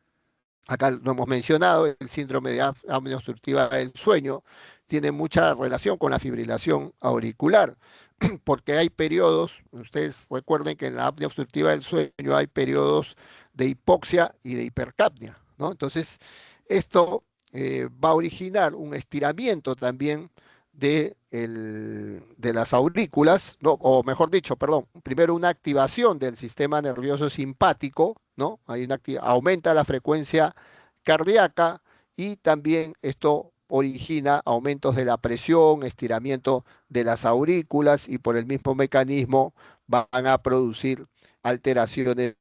acá lo hemos mencionado, el síndrome de apnea obstructiva del sueño tiene mucha relación con la fibrilación auricular, porque hay periodos, ustedes recuerden que en la apnea obstructiva del sueño hay periodos de hipoxia y de hipercapnia, ¿no? Entonces, esto va a originar un estiramiento también de las aurículas, ¿no? O mejor dicho, perdón, primero una activación del sistema nervioso simpático, ¿no? Aumenta la frecuencia cardíaca y también esto origina aumentos de la presión, estiramiento de las aurículas y por el mismo mecanismo van a producir alteraciones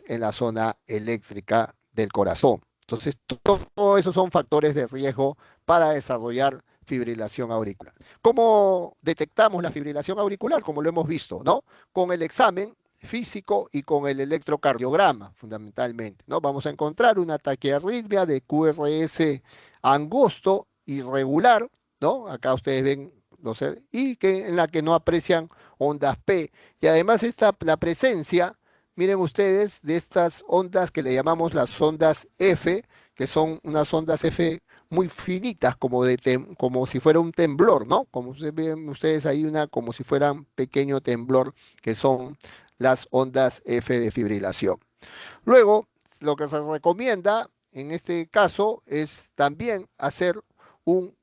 en la zona eléctrica del corazón. Entonces, todos esos son factores de riesgo para desarrollar fibrilación auricular. ¿Cómo detectamos la fibrilación auricular? Como lo hemos visto, ¿no? Con el examen físico y con el electrocardiograma, fundamentalmente, ¿no? Vamos a encontrar una taquiarritmia de QRS angosto, irregular, ¿no? Acá ustedes ven, no sé, y en la que no aprecian ondas P. Y además la presencia, miren ustedes, de estas ondas que le llamamos las ondas F, que son unas ondas F muy finitas, como si fuera un temblor, ¿no? Como ven ustedes ahí, como si fuera un pequeño temblor, que son las ondas F de fibrilación. Luego, lo que se recomienda en este caso es también hacer un,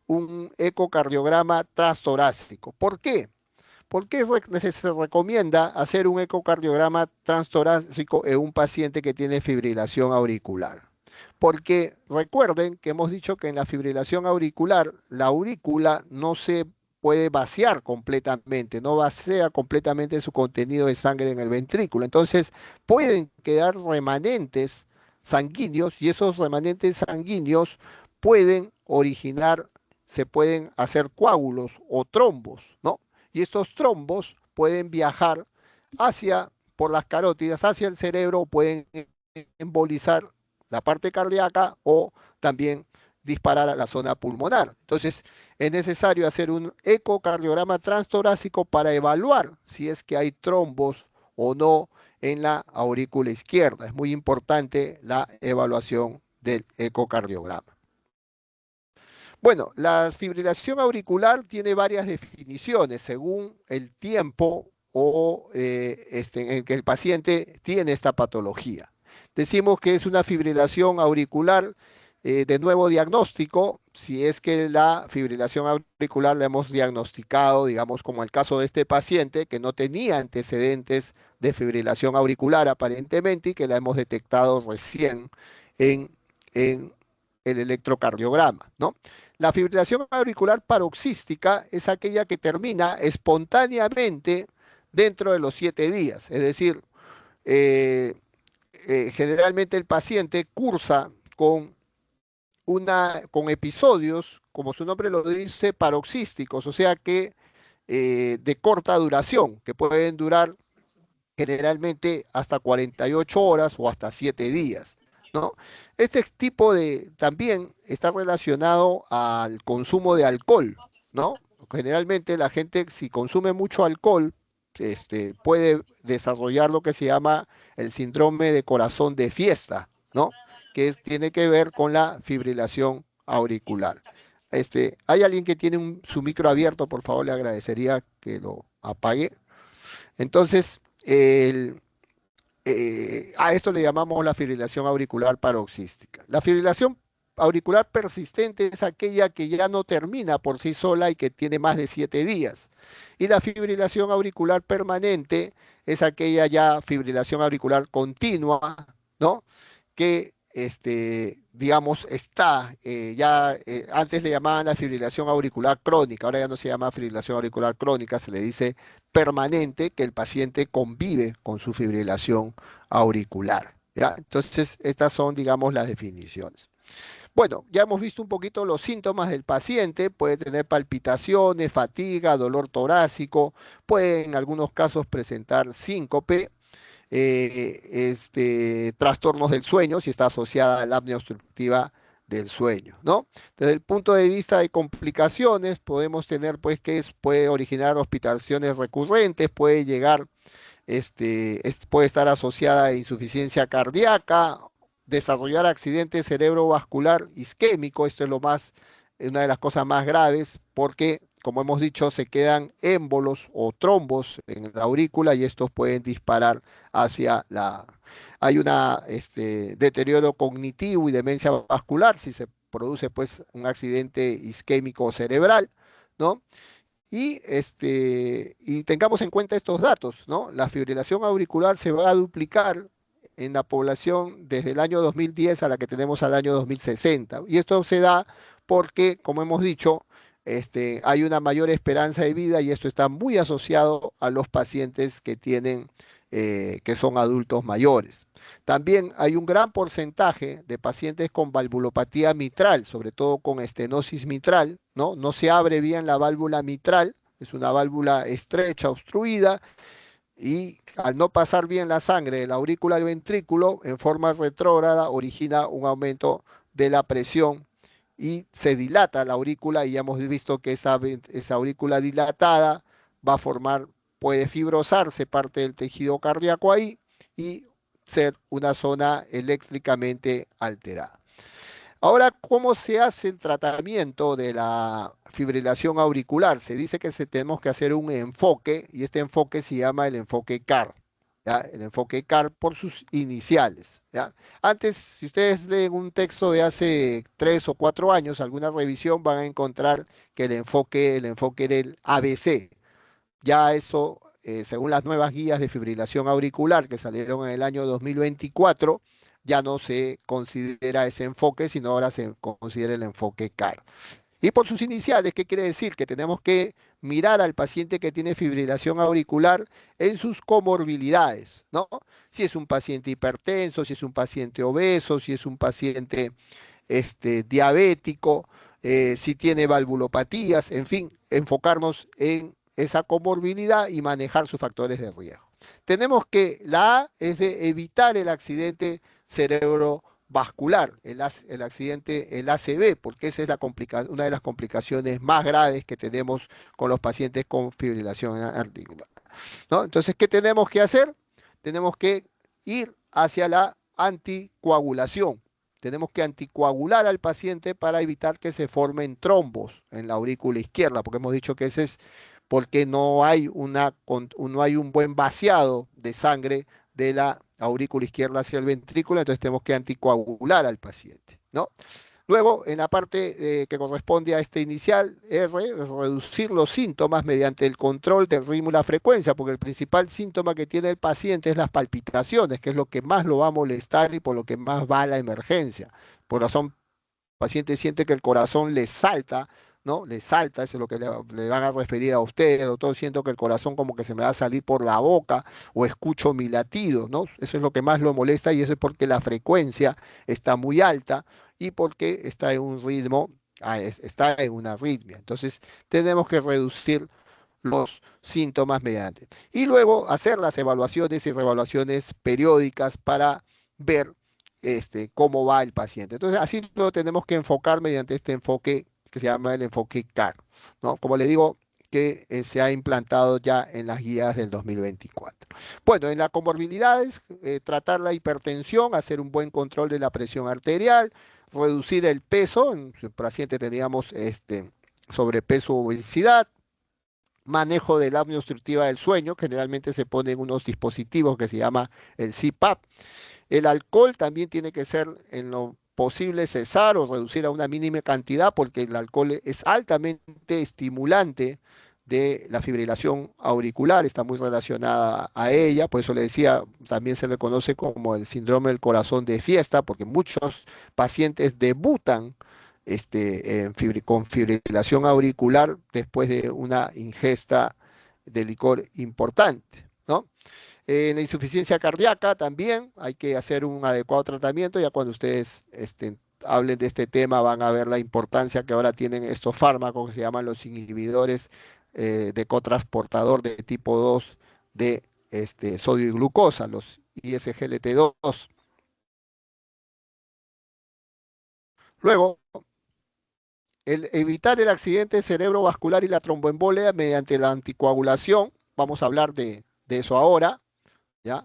un ecocardiograma transtorácico. ¿Por qué? ¿Por qué se recomienda hacer un ecocardiograma transtorácico en un paciente que tiene fibrilación auricular? Porque recuerden que hemos dicho que en la fibrilación auricular la aurícula no se puede vaciar completamente, no vacía completamente su contenido de sangre en el ventrículo. Entonces pueden quedar remanentes sanguíneos y esos remanentes sanguíneos pueden originar, se pueden hacer coágulos o trombos, ¿no? Y estos trombos pueden viajar por las carótidas, hacia el cerebro, pueden embolizar la parte cardíaca o también disparar a la zona pulmonar. Entonces, es necesario hacer un ecocardiograma transtorácico para evaluar si es que hay trombos o no en la aurícula izquierda. Es muy importante la evaluación del ecocardiograma. Bueno, la fibrilación auricular tiene varias definiciones según el tiempo en que el paciente tiene esta patología. Decimos que es una fibrilación auricular de nuevo diagnóstico, si es que la fibrilación auricular la hemos diagnosticado, digamos, como el caso de este paciente que no tenía antecedentes de fibrilación auricular aparentemente y que la hemos detectado recién en, en el electrocardiograma, ¿no? La fibrilación auricular paroxística es aquella que termina espontáneamente dentro de los 7 días, es decir, eh, generalmente el paciente cursa con episodios, como su nombre lo dice, paroxísticos, o sea que de corta duración, que pueden durar generalmente hasta 48 horas o hasta 7 días, ¿no? Este tipo también está relacionado al consumo de alcohol, ¿no? Generalmente la gente si consume mucho alcohol, puede desarrollar lo que se llama el síndrome de corazón de fiesta, ¿no? Tiene que ver con la fibrilación auricular. ¿Hay alguien que tiene su micro abierto? Por favor, le agradecería que lo apague. Entonces, a esto le llamamos la fibrilación auricular paroxística. La fibrilación auricular persistente es aquella que ya no termina por sí sola y que tiene más de 7 días. Y la fibrilación auricular permanente es aquella ya fibrilación auricular continua, ¿no? Que, digamos, antes le llamaban la fibrilación auricular crónica, ahora ya no se llama fibrilación auricular crónica, se le dice permanente, que el paciente convive con su fibrilación auricular, ¿ya? Entonces, estas son, digamos, las definiciones. Bueno, ya hemos visto un poquito los síntomas del paciente, puede tener palpitaciones, fatiga, dolor torácico, puede en algunos casos presentar síncope, trastornos del sueño, si está asociada a la apnea obstructiva del sueño, ¿no? Desde el punto de vista de complicaciones, podemos tener, pues, puede originar hospitalizaciones recurrentes, puede llegar, puede estar asociada a insuficiencia cardíaca, desarrollar accidente cerebrovascular isquémico, esto es una de las cosas más graves, porque como hemos dicho, se quedan émbolos o trombos en la aurícula y estos pueden disparar hacia Hay un deterioro cognitivo y demencia vascular, si se produce pues un accidente isquémico cerebral, ¿no? Y tengamos en cuenta estos datos, ¿no? La fibrilación auricular se va a duplicar en la población desde el año 2010 a la que tenemos al año 2060. Y esto se da porque, como hemos dicho, hay una mayor esperanza de vida y esto está muy asociado a los pacientes que que son adultos mayores. También hay un gran porcentaje de pacientes con valvulopatía mitral, sobre todo con estenosis mitral, ¿no? No se abre bien la válvula mitral, es una válvula estrecha, obstruida, y al no pasar bien la sangre de la aurícula al ventrículo, en forma retrógrada, origina un aumento de la presión y se dilata la aurícula y ya hemos visto que esa aurícula dilatada va a formar, puede fibrosarse parte del tejido cardíaco ahí y ser una zona eléctricamente alterada. Ahora, ¿cómo se hace el tratamiento de la fibrilación auricular? Se dice que tenemos que hacer un enfoque y este enfoque se llama el enfoque CAR. ¿Ya? El enfoque CAR por sus iniciales. ¿Ya? Antes, si ustedes leen un texto de hace 3 o 4 años, alguna revisión, van a encontrar que el enfoque del ABC. Ya eso, según las nuevas guías de fibrilación auricular que salieron en el año 2024, ya no se considera ese enfoque, sino ahora se considera el enfoque CAR. Y por sus iniciales, ¿qué quiere decir? Que tenemos que mirar al paciente que tiene fibrilación auricular en sus comorbilidades, ¿no? Si es un paciente hipertenso, si es un paciente obeso, si es un paciente diabético, si tiene valvulopatías, en fin, enfocarnos en esa comorbilidad y manejar sus factores de riesgo. Tenemos que, la A es de evitar el accidente cerebrovascular, el accidente, el ACV, porque esa es una de las complicaciones más graves que tenemos con los pacientes con fibrilación auricular, ¿no? Entonces, ¿qué tenemos que hacer? Tenemos que ir hacia la anticoagulación. Tenemos que anticoagular al paciente para evitar que se formen trombos en la aurícula izquierda, porque hemos dicho que ese es porque no hay un buen vaciado de sangre de la aurícula izquierda hacia el ventrículo, entonces tenemos que anticoagular al paciente, ¿no? Luego, en la parte que corresponde a este inicial, R, es reducir los síntomas mediante el control del ritmo y la frecuencia, porque el principal síntoma que tiene el paciente es las palpitaciones, que es lo que más lo va a molestar y por lo que más va a la emergencia. Por razón, el paciente siente que el corazón le salta, ¿no? Le salta, eso es lo que le van a referir a ustedes, doctor, siento que el corazón como que se me va a salir por la boca o escucho mi latido, ¿no? Eso es lo que más lo molesta y eso es porque la frecuencia está muy alta y porque está en un ritmo, está en una arritmia. Entonces, tenemos que reducir los síntomas mediante. Y luego hacer las evaluaciones y revaluaciones periódicas para ver cómo va el paciente. Entonces, así lo tenemos que enfocar mediante este enfoque que se llama el enfoque CAR, ¿no? Como le digo, que se ha implantado ya en las guías del 2024. Bueno, en las comorbilidades, tratar la hipertensión, hacer un buen control de la presión arterial, reducir el peso, en el paciente teníamos sobrepeso o obesidad, manejo del apnea obstructiva del sueño, generalmente se ponen unos dispositivos que se llama el CPAP. El alcohol también tiene que ser en lo posible cesar o reducir a una mínima cantidad porque el alcohol es altamente estimulante de la fibrilación auricular, está muy relacionada a ella, por eso le decía, también se le conoce como el síndrome del corazón de fiesta, porque muchos pacientes debutan con fibrilación auricular después de una ingesta de licor importante, ¿no? En la insuficiencia cardíaca también hay que hacer un adecuado tratamiento. Ya cuando ustedes hablen de este tema van a ver la importancia que ahora tienen estos fármacos que se llaman los inhibidores de cotransportador de tipo 2 de sodio y glucosa, los ISGLT2. Luego, evitar el accidente cerebrovascular y la tromboembolia mediante la anticoagulación. Vamos a hablar de eso ahora, ¿ya?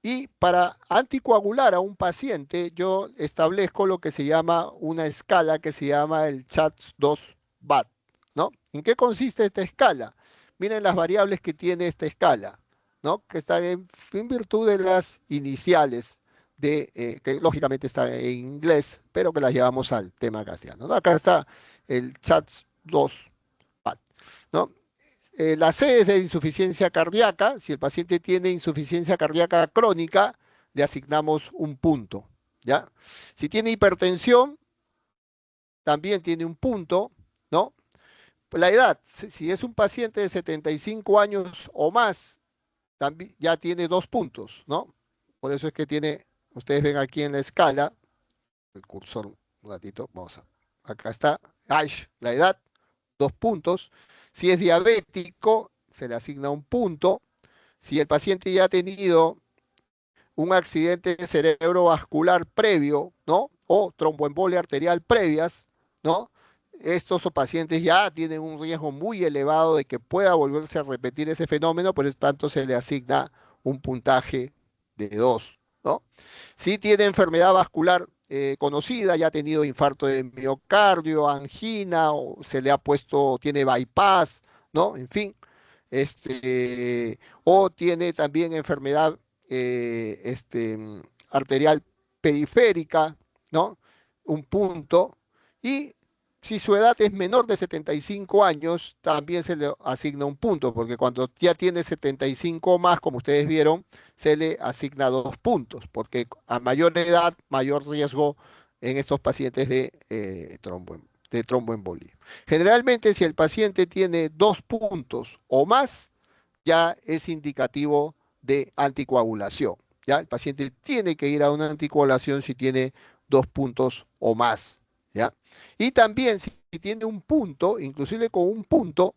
Y para anticoagular a un paciente, yo establezco lo que se llama una escala que se llama el CHADS-2-BAT, ¿no? ¿En qué consiste esta escala? Miren las variables que tiene esta escala, ¿no? Que están en virtud de las iniciales que lógicamente está en inglés, pero que las llevamos al tema castellano, ¿no? Acá está el SATS-2, ¿no? La C es de insuficiencia cardíaca. Si el paciente tiene insuficiencia cardíaca crónica, le asignamos un punto, ¿ya? Si tiene hipertensión, también tiene un punto, ¿no? La edad, si es un paciente de 75 años o más, también ya tiene 2 puntos, ¿no? Por eso es que tiene, ustedes ven aquí en la escala, el cursor, un ratito, acá está, Ash, la edad, 2 puntos. Si es diabético, se le asigna un punto. Si el paciente ya ha tenido un accidente cerebrovascular previo, ¿no? O tromboembolia arterial previas, ¿no? Estos pacientes ya tienen un riesgo muy elevado de que pueda volverse a repetir ese fenómeno, por lo tanto se le asigna un puntaje de 2, ¿no? Si tiene enfermedad vascular conocida, ya ha tenido infarto de miocardio, angina, o se le ha puesto, tiene bypass, ¿no? En fin, o tiene también enfermedad arterial periférica, ¿no? Un punto. Y si su edad es menor de 75 años, también se le asigna un punto, porque cuando ya tiene 75 o más, como ustedes vieron, se le asigna 2 puntos, porque a mayor edad, mayor riesgo en estos pacientes de tromboembolia. Generalmente, si el paciente tiene 2 puntos o más, ya es indicativo de anticoagulación. ¿Ya? El paciente tiene que ir a una anticoagulación si tiene 2 puntos o más. ¿Ya? Y también si tiene un punto, inclusive con un punto,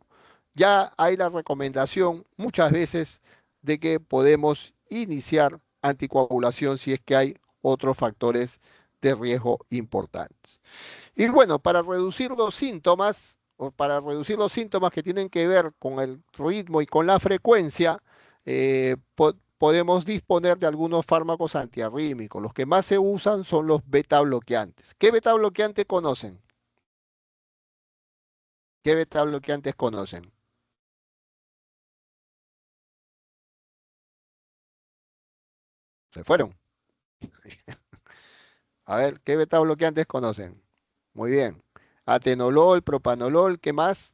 ya hay la recomendación muchas veces de que podemos iniciar anticoagulación si es que hay otros factores de riesgo importantes. Y bueno, para reducir los síntomas, o para reducir los síntomas que tienen que ver con el ritmo y con la frecuencia, podemos disponer de algunos fármacos antiarrítmicos. Los que más se usan son los beta bloqueantes. ¿Qué beta bloqueante conocen? ¿Qué beta bloqueantes conocen? ¿Se fueron? A ver, ¿qué beta bloqueantes conocen? Muy bien. Atenolol, propanolol, ¿qué más?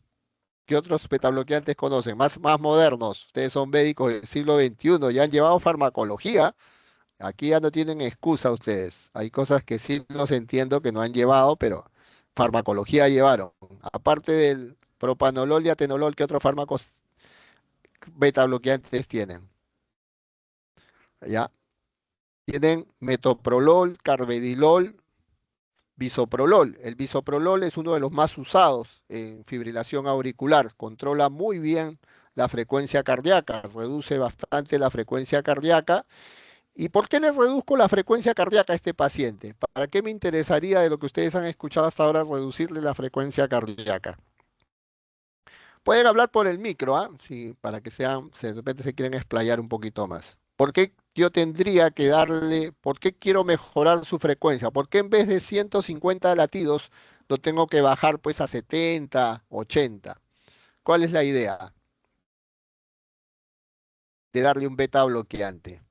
¿Qué otros betabloqueantes conocen? Más modernos. Ustedes son médicos del siglo XXI, ya han llevado farmacología. Aquí ya no tienen excusa ustedes. Hay cosas que sí los entiendo que no han llevado, pero farmacología llevaron. Aparte del propanolol y atenolol, ¿qué otros fármacos betabloqueantes tienen? ¿Ya? Tienen metoprolol, carvedilol, bisoprolol. El bisoprolol es uno de los más usados en fibrilación auricular. Controla muy bien la frecuencia cardíaca, reduce bastante la frecuencia cardíaca. ¿Y por qué le reduzco la frecuencia cardíaca a este paciente? ¿Para qué me interesaría de lo que ustedes han escuchado hasta ahora reducirle la frecuencia cardíaca? Pueden hablar por el micro, ¿ah? Sí, para que sean, si de repente se quieren explayar un poquito más. ¿Por qué yo tendría que darle, por qué quiero mejorar su frecuencia? ¿Por qué en vez de 150 latidos lo tengo que bajar pues a 70, 80? ¿Cuál es la idea de darle un beta bloqueante?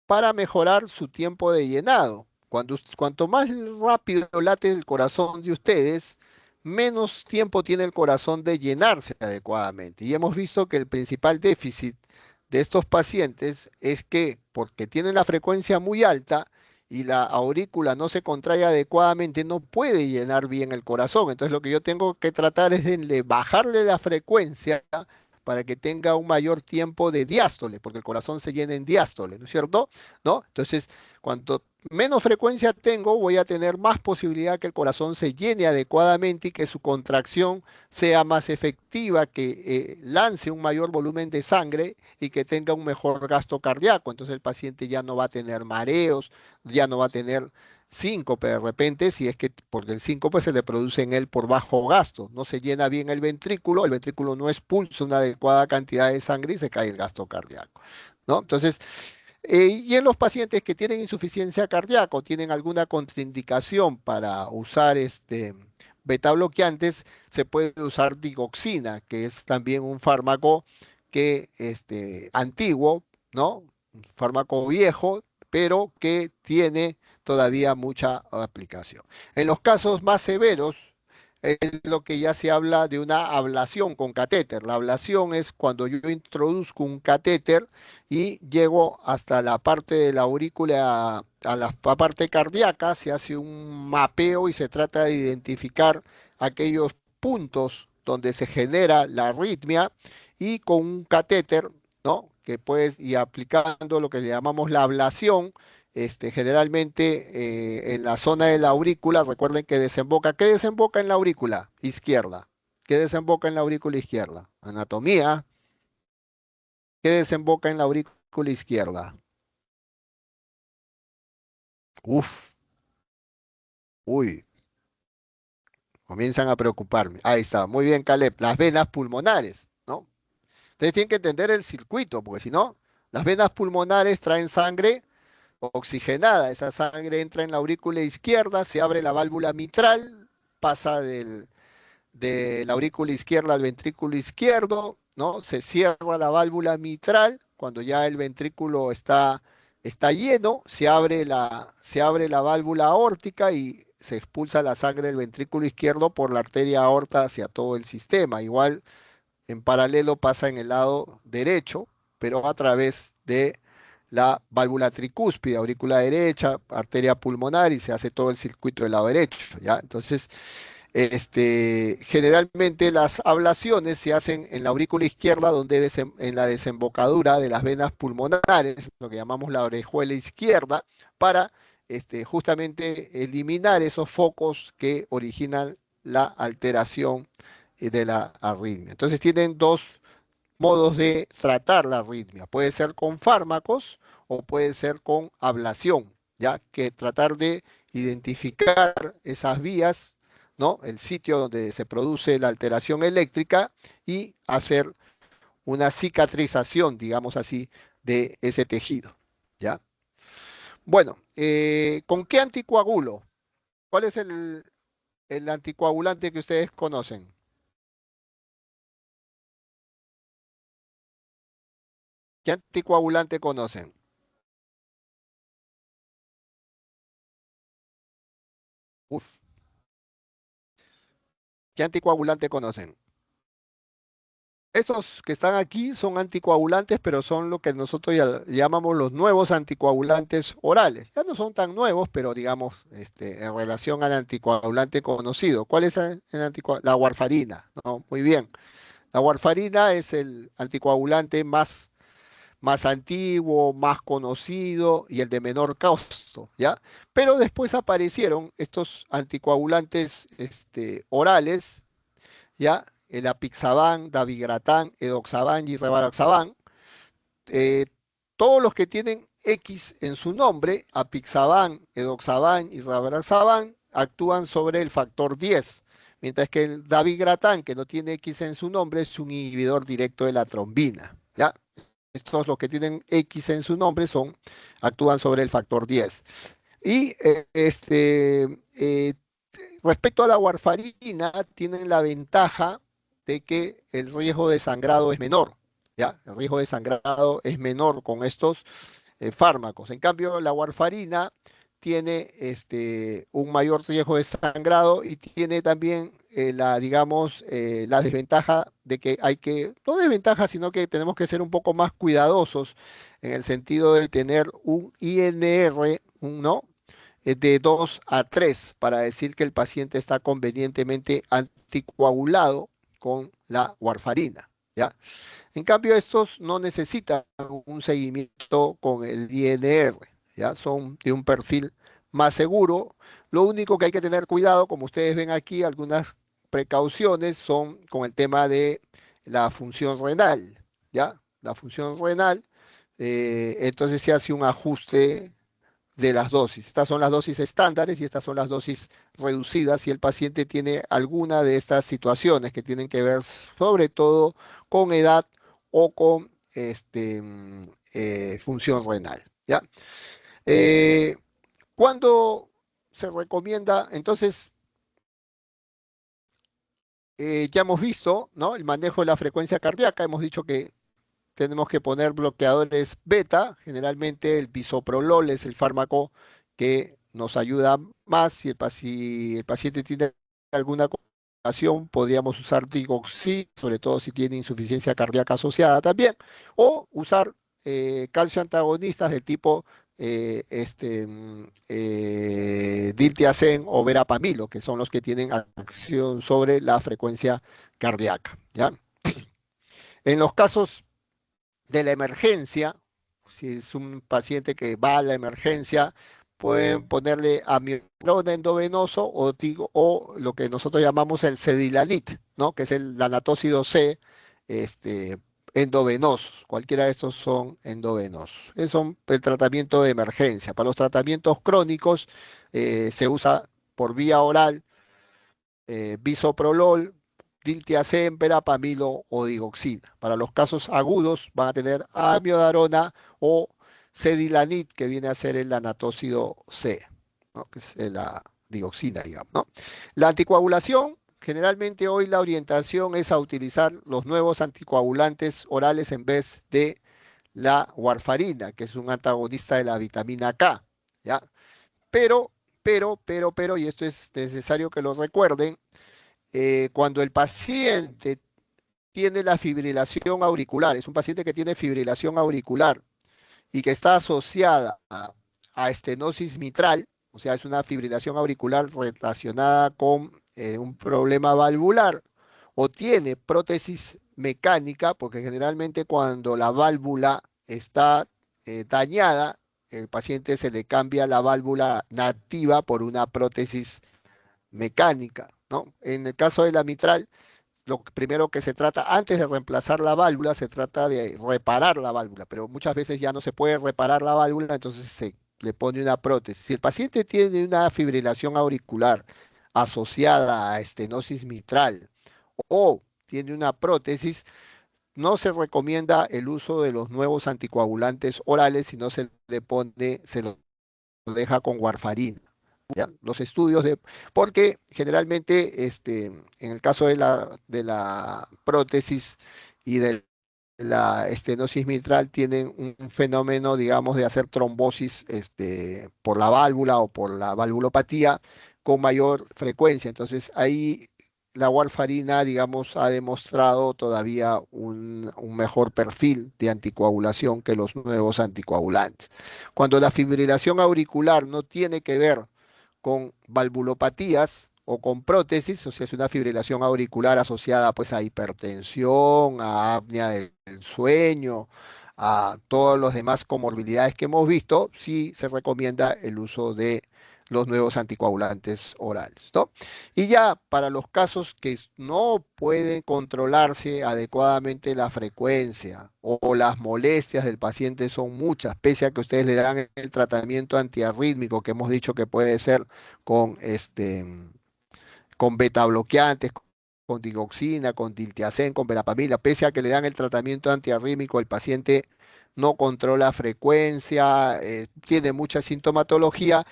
Para mejorar su tiempo de llenado. Cuanto más rápido late el corazón de ustedes, menos tiempo tiene el corazón de llenarse adecuadamente. Y hemos visto que el principal déficit de estos pacientes es que porque tienen la frecuencia muy alta y la aurícula no se contrae adecuadamente, no puede llenar bien el corazón. Entonces lo que yo tengo que tratar es de bajarle la frecuencia para que tenga un mayor tiempo de diástole, porque el corazón se llena en diástole, ¿no es cierto? ¿No? Entonces, cuanto menos frecuencia tengo, voy a tener más posibilidad que el corazón se llene adecuadamente y que su contracción sea más efectiva, que lance un mayor volumen de sangre y que tenga un mejor gasto cardíaco. Entonces el paciente ya no va a tener mareos, ya no va a tener síncope de repente, si es que, porque el síncope se le produce en él por bajo gasto, no se llena bien el ventrículo no expulsa una adecuada cantidad de sangre y se cae el gasto cardíaco, ¿no? Entonces, y en los pacientes que tienen insuficiencia cardíaca o tienen alguna contraindicación para usar beta bloqueantes, se puede usar digoxina, que es también un fármaco que, antiguo, ¿no? Un fármaco viejo, pero que tiene todavía mucha aplicación. En los casos más severos, es lo que ya se habla de una ablación con catéter. La ablación es cuando yo introduzco un catéter y llego hasta la parte de la aurícula, a la parte cardíaca, se hace un mapeo y se trata de identificar aquellos puntos donde se genera la arritmia y con un catéter, ¿no? Que puedes, y aplicando lo que llamamos la ablación, generalmente en la zona de la aurícula, recuerden que desemboca, ¿qué desemboca en la aurícula izquierda? ¿Qué desemboca en la aurícula izquierda? Anatomía, ¿qué desemboca en la aurícula izquierda? Uf, uy, comienzan a preocuparme. Ahí está, muy bien, Caleb, las venas pulmonares, ¿no? Ustedes tienen que entender el circuito, porque si no, las venas pulmonares traen sangre oxigenada. Esa sangre entra en la aurícula izquierda, se abre la válvula mitral, pasa de la aurícula izquierda al ventrículo izquierdo, ¿no? Se cierra la válvula mitral, cuando ya el ventrículo está lleno, se abre la válvula aórtica y se expulsa la sangre del ventrículo izquierdo por la arteria aorta hacia todo el sistema. Igual en paralelo pasa en el lado derecho, pero a través de la válvula tricúspide, aurícula derecha, arteria pulmonar y se hace todo el circuito del lado derecho, ¿ya? Entonces, generalmente las ablaciones se hacen en la aurícula izquierda, donde en la desembocadura de las venas pulmonares, lo que llamamos la orejuela izquierda, para justamente eliminar esos focos que originan la alteración de la arritmia. Entonces tienen dos modos de tratar la arritmia. Puede ser con fármacos o puede ser con ablación, ya que tratar de identificar esas vías, ¿no? El sitio donde se produce la alteración eléctrica y hacer una cicatrización, digamos así, de ese tejido, ¿ya? Bueno, ¿con qué anticoagulo? ¿Cuál es el anticoagulante que ustedes conocen? ¿Qué anticoagulante conocen? Uf, ¿qué anticoagulante conocen? Estos que están aquí son anticoagulantes, pero son lo que nosotros llamamos los nuevos anticoagulantes orales. Ya no son tan nuevos, pero digamos, en relación al anticoagulante conocido. ¿Cuál es la warfarina? ¿No? Muy bien. La warfarina es el anticoagulante más antiguo, más conocido y el de menor costo, ¿ya? Pero después aparecieron estos anticoagulantes orales, ¿ya? El apixaban, dabigatran, edoxaban y rivaroxaban, eh, todos los que tienen X en su nombre, apixaban, edoxaban y rivaroxaban, actúan sobre el factor 10, mientras que el dabigatran, que no tiene X en su nombre, es un inhibidor directo de la trombina, ¿ya? Estos los que tienen X en su nombre actúan sobre el factor 10. Y respecto a la warfarina, tienen la ventaja de que el riesgo de sangrado es menor, ¿ya? El riesgo de sangrado es menor con estos fármacos. En cambio, la warfarina tiene un mayor riesgo de sangrado y tiene también digamos, la desventaja de que no desventaja, sino que tenemos que ser un poco más cuidadosos en el sentido de tener un INR, ¿no? De 2 a 3 para decir que el paciente está convenientemente anticoagulado con la warfarina, ¿ya? En cambio, estos no necesitan un seguimiento con el INR, ¿ya? Son de un perfil más seguro. Lo único que hay que tener cuidado, como ustedes ven aquí, algunas precauciones son con el tema de la función renal, ¿ya? La función renal, entonces se hace un ajuste de las dosis. Estas son las dosis estándares y estas son las dosis reducidas si el paciente tiene alguna de estas situaciones que tienen que ver sobre todo con edad o con función renal. ¿Ya? Eh, ¿Cuándo se recomienda? Entonces, ya hemos visto, ¿no? El manejo de la frecuencia cardíaca, hemos dicho que tenemos que poner bloqueadores beta. Generalmente el bisoprolol es el fármaco que nos ayuda más. Si el paciente tiene alguna complicación, podríamos usar digoxina, sobre todo si tiene insuficiencia cardíaca asociada también, o usar calcio antagonistas del tipo diltiazem o verapamilo, que son los que tienen acción sobre la frecuencia cardíaca, ¿ya? En los casos de la emergencia, si es un paciente que va a la emergencia, pueden ponerle amiodarona endovenoso o lo que nosotros llamamos el Cedilanit, ¿no? Que es el lanatócido C, este, endovenosos. Cualquiera de estos son endovenosos. Es el tratamiento de emergencia. Para los tratamientos crónicos se usa por vía oral bisoprolol, diltiazem, verapamilo o digoxina. Para los casos agudos van a tener amiodarona o cedilanit, que viene a ser el lanatócido C, ¿no? Que es la digoxina, digamos, ¿no? La anticoagulación, generalmente hoy la orientación es a utilizar los nuevos anticoagulantes orales en vez de la warfarina, que es un antagonista de la vitamina K, ¿ya? Pero, y esto es necesario que lo recuerden, cuando el paciente tiene la fibrilación auricular, es un paciente que tiene fibrilación auricular y que está asociada a estenosis mitral, o sea, es una fibrilación auricular relacionada con un problema valvular, o tiene prótesis mecánica, porque generalmente cuando la válvula está dañada, el paciente se le cambia la válvula nativa por una prótesis mecánica, ¿no? En el caso de la mitral, lo primero que se trata, antes de reemplazar la válvula, se trata de reparar la válvula, pero muchas veces ya no se puede reparar la válvula, entonces se le pone una prótesis. Si el paciente tiene una fibrilación auricular asociada a estenosis mitral o tiene una prótesis, no se recomienda el uso de los nuevos anticoagulantes orales, sino se lo deja con warfarina. ¿Ya? Los estudios porque generalmente en el caso de la prótesis y de la estenosis mitral tienen un fenómeno, digamos, de hacer trombosis por la válvula o por la valvulopatía con mayor frecuencia. Entonces ahí la warfarina, digamos, ha demostrado todavía un mejor perfil de anticoagulación que los nuevos anticoagulantes. Cuando la fibrilación auricular no tiene que ver con valvulopatías o con prótesis, o sea, es una fibrilación auricular asociada pues a hipertensión, a apnea del sueño, a todas las demás comorbilidades que hemos visto, sí se recomienda el uso de los nuevos anticoagulantes orales, ¿no? Y ya para los casos que no pueden controlarse adecuadamente la frecuencia o las molestias del paciente son muchas, pese a que ustedes le dan el tratamiento antiarrítmico que hemos dicho que puede ser con con beta bloqueantes, con digoxina, con diltiazem, con verapamila, pese a que le dan el tratamiento antiarrítmico, el paciente no controla frecuencia, tiene mucha sintomatología,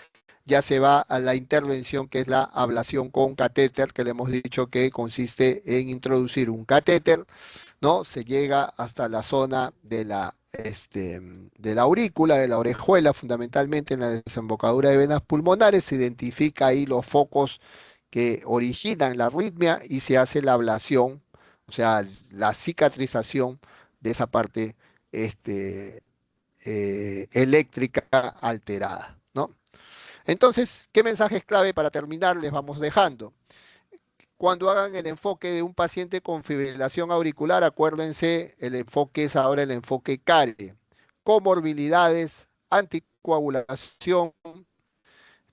ya se va a la intervención que es la ablación con catéter, que le hemos dicho que consiste en introducir un catéter, ¿no? Se llega hasta la zona de la aurícula, de la orejuela, fundamentalmente en la desembocadura de venas pulmonares, se identifica ahí los focos que originan la arritmia y se hace la ablación, o sea, la cicatrización de esa parte eléctrica alterada, ¿no? Entonces, ¿qué mensajes clave para terminar les vamos dejando? Cuando hagan el enfoque de un paciente con fibrilación auricular, acuérdense, el enfoque es ahora el enfoque CARE. Comorbilidades, anticoagulación,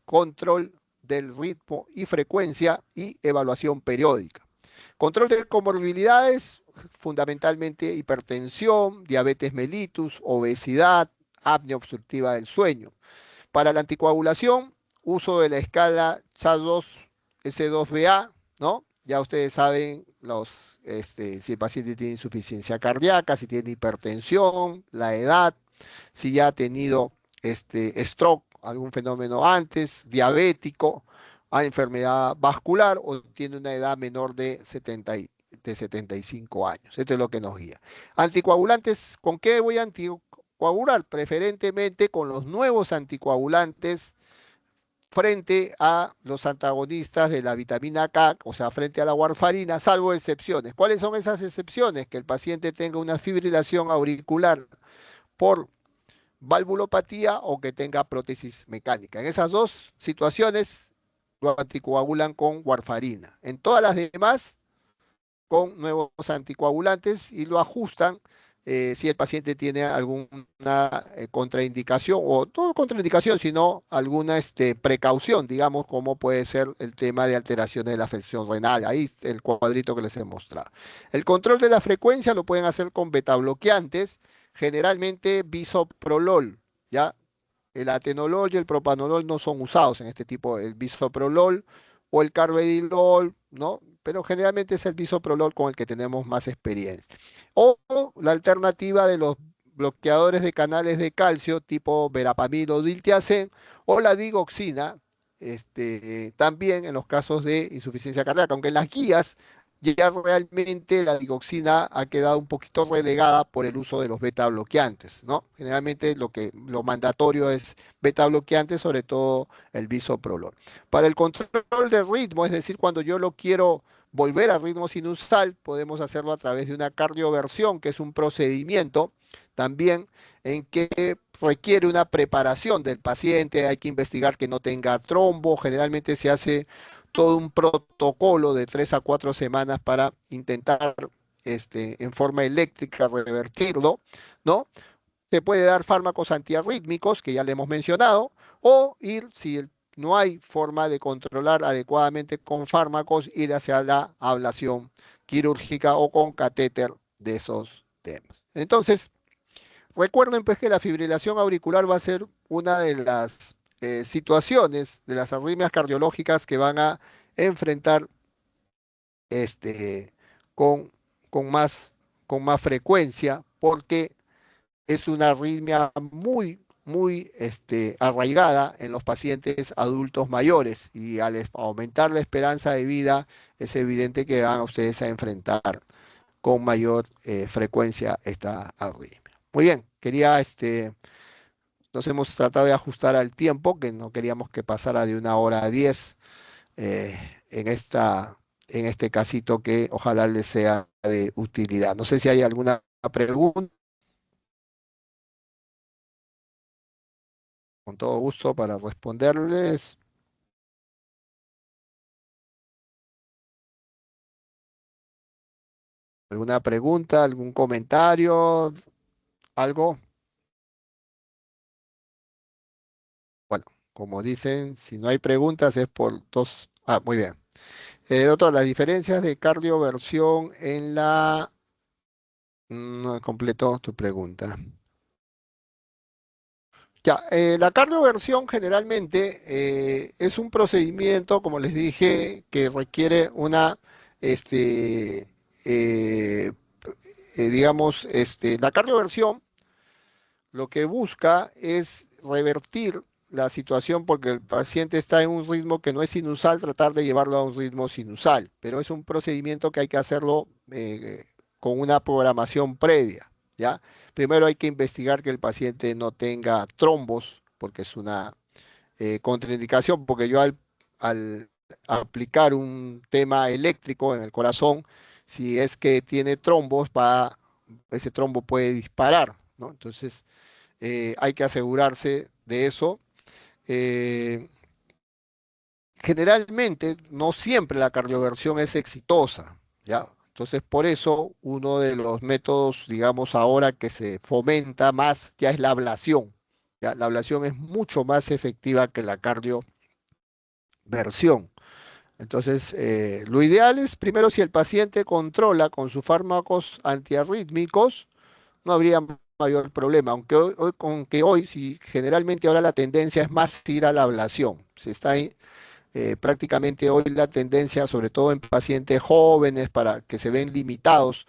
control del ritmo y frecuencia y evaluación periódica. Control de comorbilidades, fundamentalmente hipertensión, diabetes mellitus, obesidad, apnea obstructiva del sueño. Para la anticoagulación, uso de la escala SA2-S2BA, ¿no? Ya ustedes saben si el paciente tiene insuficiencia cardíaca, si tiene hipertensión, la edad, si ya ha tenido stroke, algún fenómeno antes, diabético, a enfermedad vascular o tiene una edad menor de de 75 años. Esto es lo que nos guía. Anticoagulantes, ¿con qué voy a anticoagular? Preferentemente con los nuevos anticoagulantes frente a los antagonistas de la vitamina K, o sea, frente a la warfarina, salvo excepciones. ¿Cuáles son esas excepciones? Que el paciente tenga una fibrilación auricular por valvulopatía o que tenga prótesis mecánica. En esas dos situaciones lo anticoagulan con warfarina. En todas las demás, con nuevos anticoagulantes y lo ajustan si el paciente tiene alguna contraindicación, o no contraindicación, sino alguna precaución, digamos, como puede ser el tema de alteraciones de la función renal. Ahí el cuadrito que les he mostrado. El control de la frecuencia lo pueden hacer con betabloqueantes, generalmente bisoprolol, ¿ya? El atenolol y el propanolol no son usados en este tipo, el bisoprolol o el carvedilol, ¿no? Pero generalmente es el bisoprolol con el que tenemos más experiencia. O la alternativa de los bloqueadores de canales de calcio tipo verapamil o diltiazem o la digoxina, también en los casos de insuficiencia cardíaca, aunque en las guías ya realmente la digoxina ha quedado un poquito relegada por el uso de los beta bloqueantes, ¿no? Generalmente lo mandatorio es beta bloqueantes, sobre todo el bisoprolol. Para el control de ritmo, es decir, cuando yo lo quiero volver al ritmo sinusal, podemos hacerlo a través de una cardioversión, que es un procedimiento también en que requiere una preparación del paciente, hay que investigar que no tenga trombo, generalmente se hace todo un protocolo de 3 a 4 semanas para intentar en forma eléctrica revertirlo, ¿no? Se puede dar fármacos antiarrítmicos, que ya le hemos mencionado, o ir, si no hay forma de controlar adecuadamente con fármacos, ir hacia la ablación quirúrgica o con catéter de esos temas. Entonces, recuerden pues que la fibrilación auricular va a ser una de las situaciones de las arritmias cardiológicas que van a enfrentar este, con, con más, con más frecuencia, porque es una arritmia muy arraigada en los pacientes adultos mayores, y al aumentar la esperanza de vida es evidente que van a ustedes a enfrentar con mayor frecuencia esta arritmia. Muy bien, nos hemos tratado de ajustar al tiempo, que no queríamos que pasara de 1 hora 10 eh, en en este casito, que ojalá les sea de utilidad. No sé si hay alguna pregunta. Con todo gusto para responderles. ¿Alguna pregunta, algún comentario, algo? Bueno, como dicen, si no hay preguntas es por dos. Ah, muy bien. Doctor, las diferencias de cardioversión en la... No completó tu pregunta. Ya, la cardioversión generalmente es un procedimiento, como les dije, que requiere una, este, digamos, la cardioversión lo que busca es revertir la situación, porque el paciente está en un ritmo que no es sinusal, tratar de llevarlo a un ritmo sinusal, pero es un procedimiento que hay que hacerlo con una programación previa, ¿ya? Primero hay que investigar que el paciente no tenga trombos, porque es una contraindicación, porque yo al aplicar un tema eléctrico en el corazón, si es que tiene trombos, ese trombo puede disparar, ¿no? Entonces, hay que asegurarse de eso. Eh, Generalmente, no siempre la cardioversión es exitosa, ¿ya? Entonces, por eso, uno de los métodos, digamos, ahora que se fomenta más, ya es la ablación, ¿ya? La ablación es mucho más efectiva que la cardioversión. Entonces, lo ideal es, primero, si el paciente controla con sus fármacos antiarrítmicos, no habría mayor problema, aunque hoy sí, generalmente ahora la tendencia es más ir a la ablación. Se está prácticamente hoy la tendencia, sobre todo en pacientes jóvenes, para que se ven limitados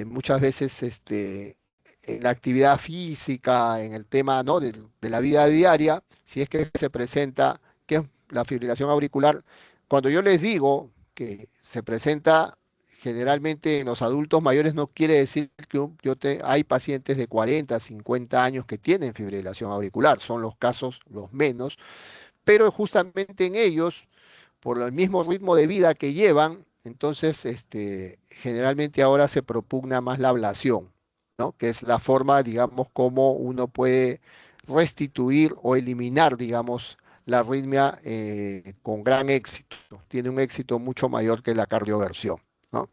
muchas veces en la actividad física, en el tema, ¿no?, de la vida diaria, si es que se presenta, que es la fibrilación auricular. Cuando yo les digo que se presenta generalmente en los adultos mayores no quiere decir que hay pacientes de 40, 50 años que tienen fibrilación auricular, son los casos los menos, pero justamente en ellos, por el mismo ritmo de vida que llevan, entonces generalmente ahora se propugna más la ablación, ¿no? Que es la forma, digamos, como uno puede restituir o eliminar, digamos, la arritmia con gran éxito. Tiene un éxito mucho mayor que la cardioversión, ¿no?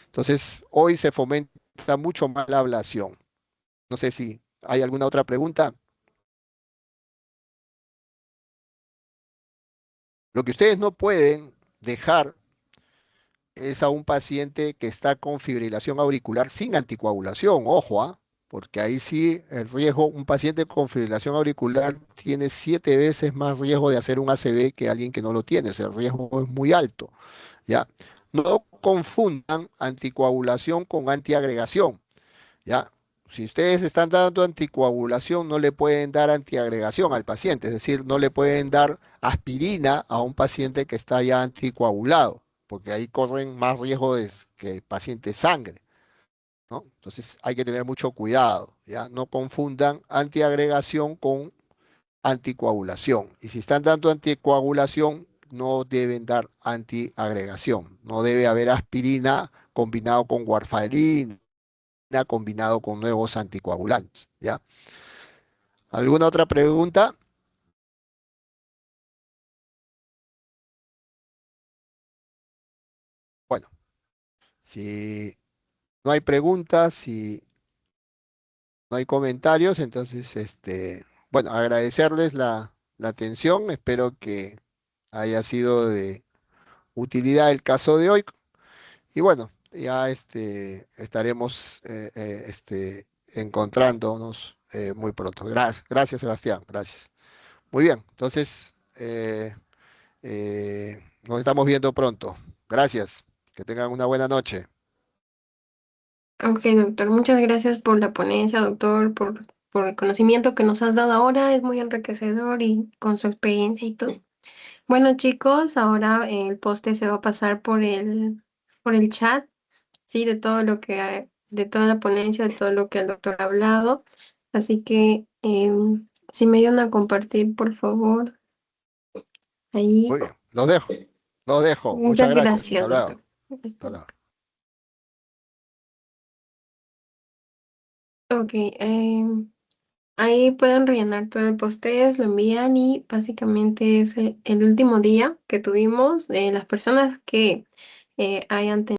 Entonces, hoy se fomenta mucho más la ablación. No sé si hay alguna otra pregunta. Lo que ustedes no pueden dejar es a un paciente que está con fibrilación auricular sin anticoagulación, ojo, porque ahí sí el riesgo, un paciente con fibrilación auricular tiene 7 veces más riesgo de hacer un ACV que alguien que no lo tiene, el riesgo es muy alto, ¿ya? No confundan anticoagulación con antiagregación, ¿ya? Si ustedes están dando anticoagulación, no le pueden dar antiagregación al paciente, es decir, no le pueden dar aspirina a un paciente que está ya anticoagulado, porque ahí corren más riesgos que el paciente sangre, ¿no? Entonces hay que tener mucho cuidado, ¿ya? No confundan antiagregación con anticoagulación. Y si están dando anticoagulación, no deben dar antiagregación. No debe haber aspirina combinado con warfarina combinado con nuevos anticoagulantes, ¿ya? ¿Alguna otra pregunta? Bueno, si no hay preguntas, si no hay comentarios, entonces, bueno, agradecerles la atención. Espero que haya sido de utilidad el caso de hoy. Y bueno, ya estaremos encontrándonos muy pronto. Gracias, Sebastián. Gracias. Muy bien, entonces nos estamos viendo pronto. Gracias. Que tengan una buena noche. Ok, doctor, muchas gracias por la ponencia, doctor, por el conocimiento que nos has dado ahora, es muy enriquecedor y con su experiencia y todo. Bueno, chicos, ahora el poste se va a pasar por el chat, sí, de todo lo de toda la ponencia, de todo lo que el doctor ha hablado. Así que, si me ayudan a compartir, por favor, ahí. Muy bien. Los dejo. Los dejo. Muchas Muchas gracias. Hasta gracias, luego. doctor. Hasta luego. Ok, ahí pueden rellenar todo el posteo, lo envían y básicamente es el último día que tuvimos. Las personas que hayan tenido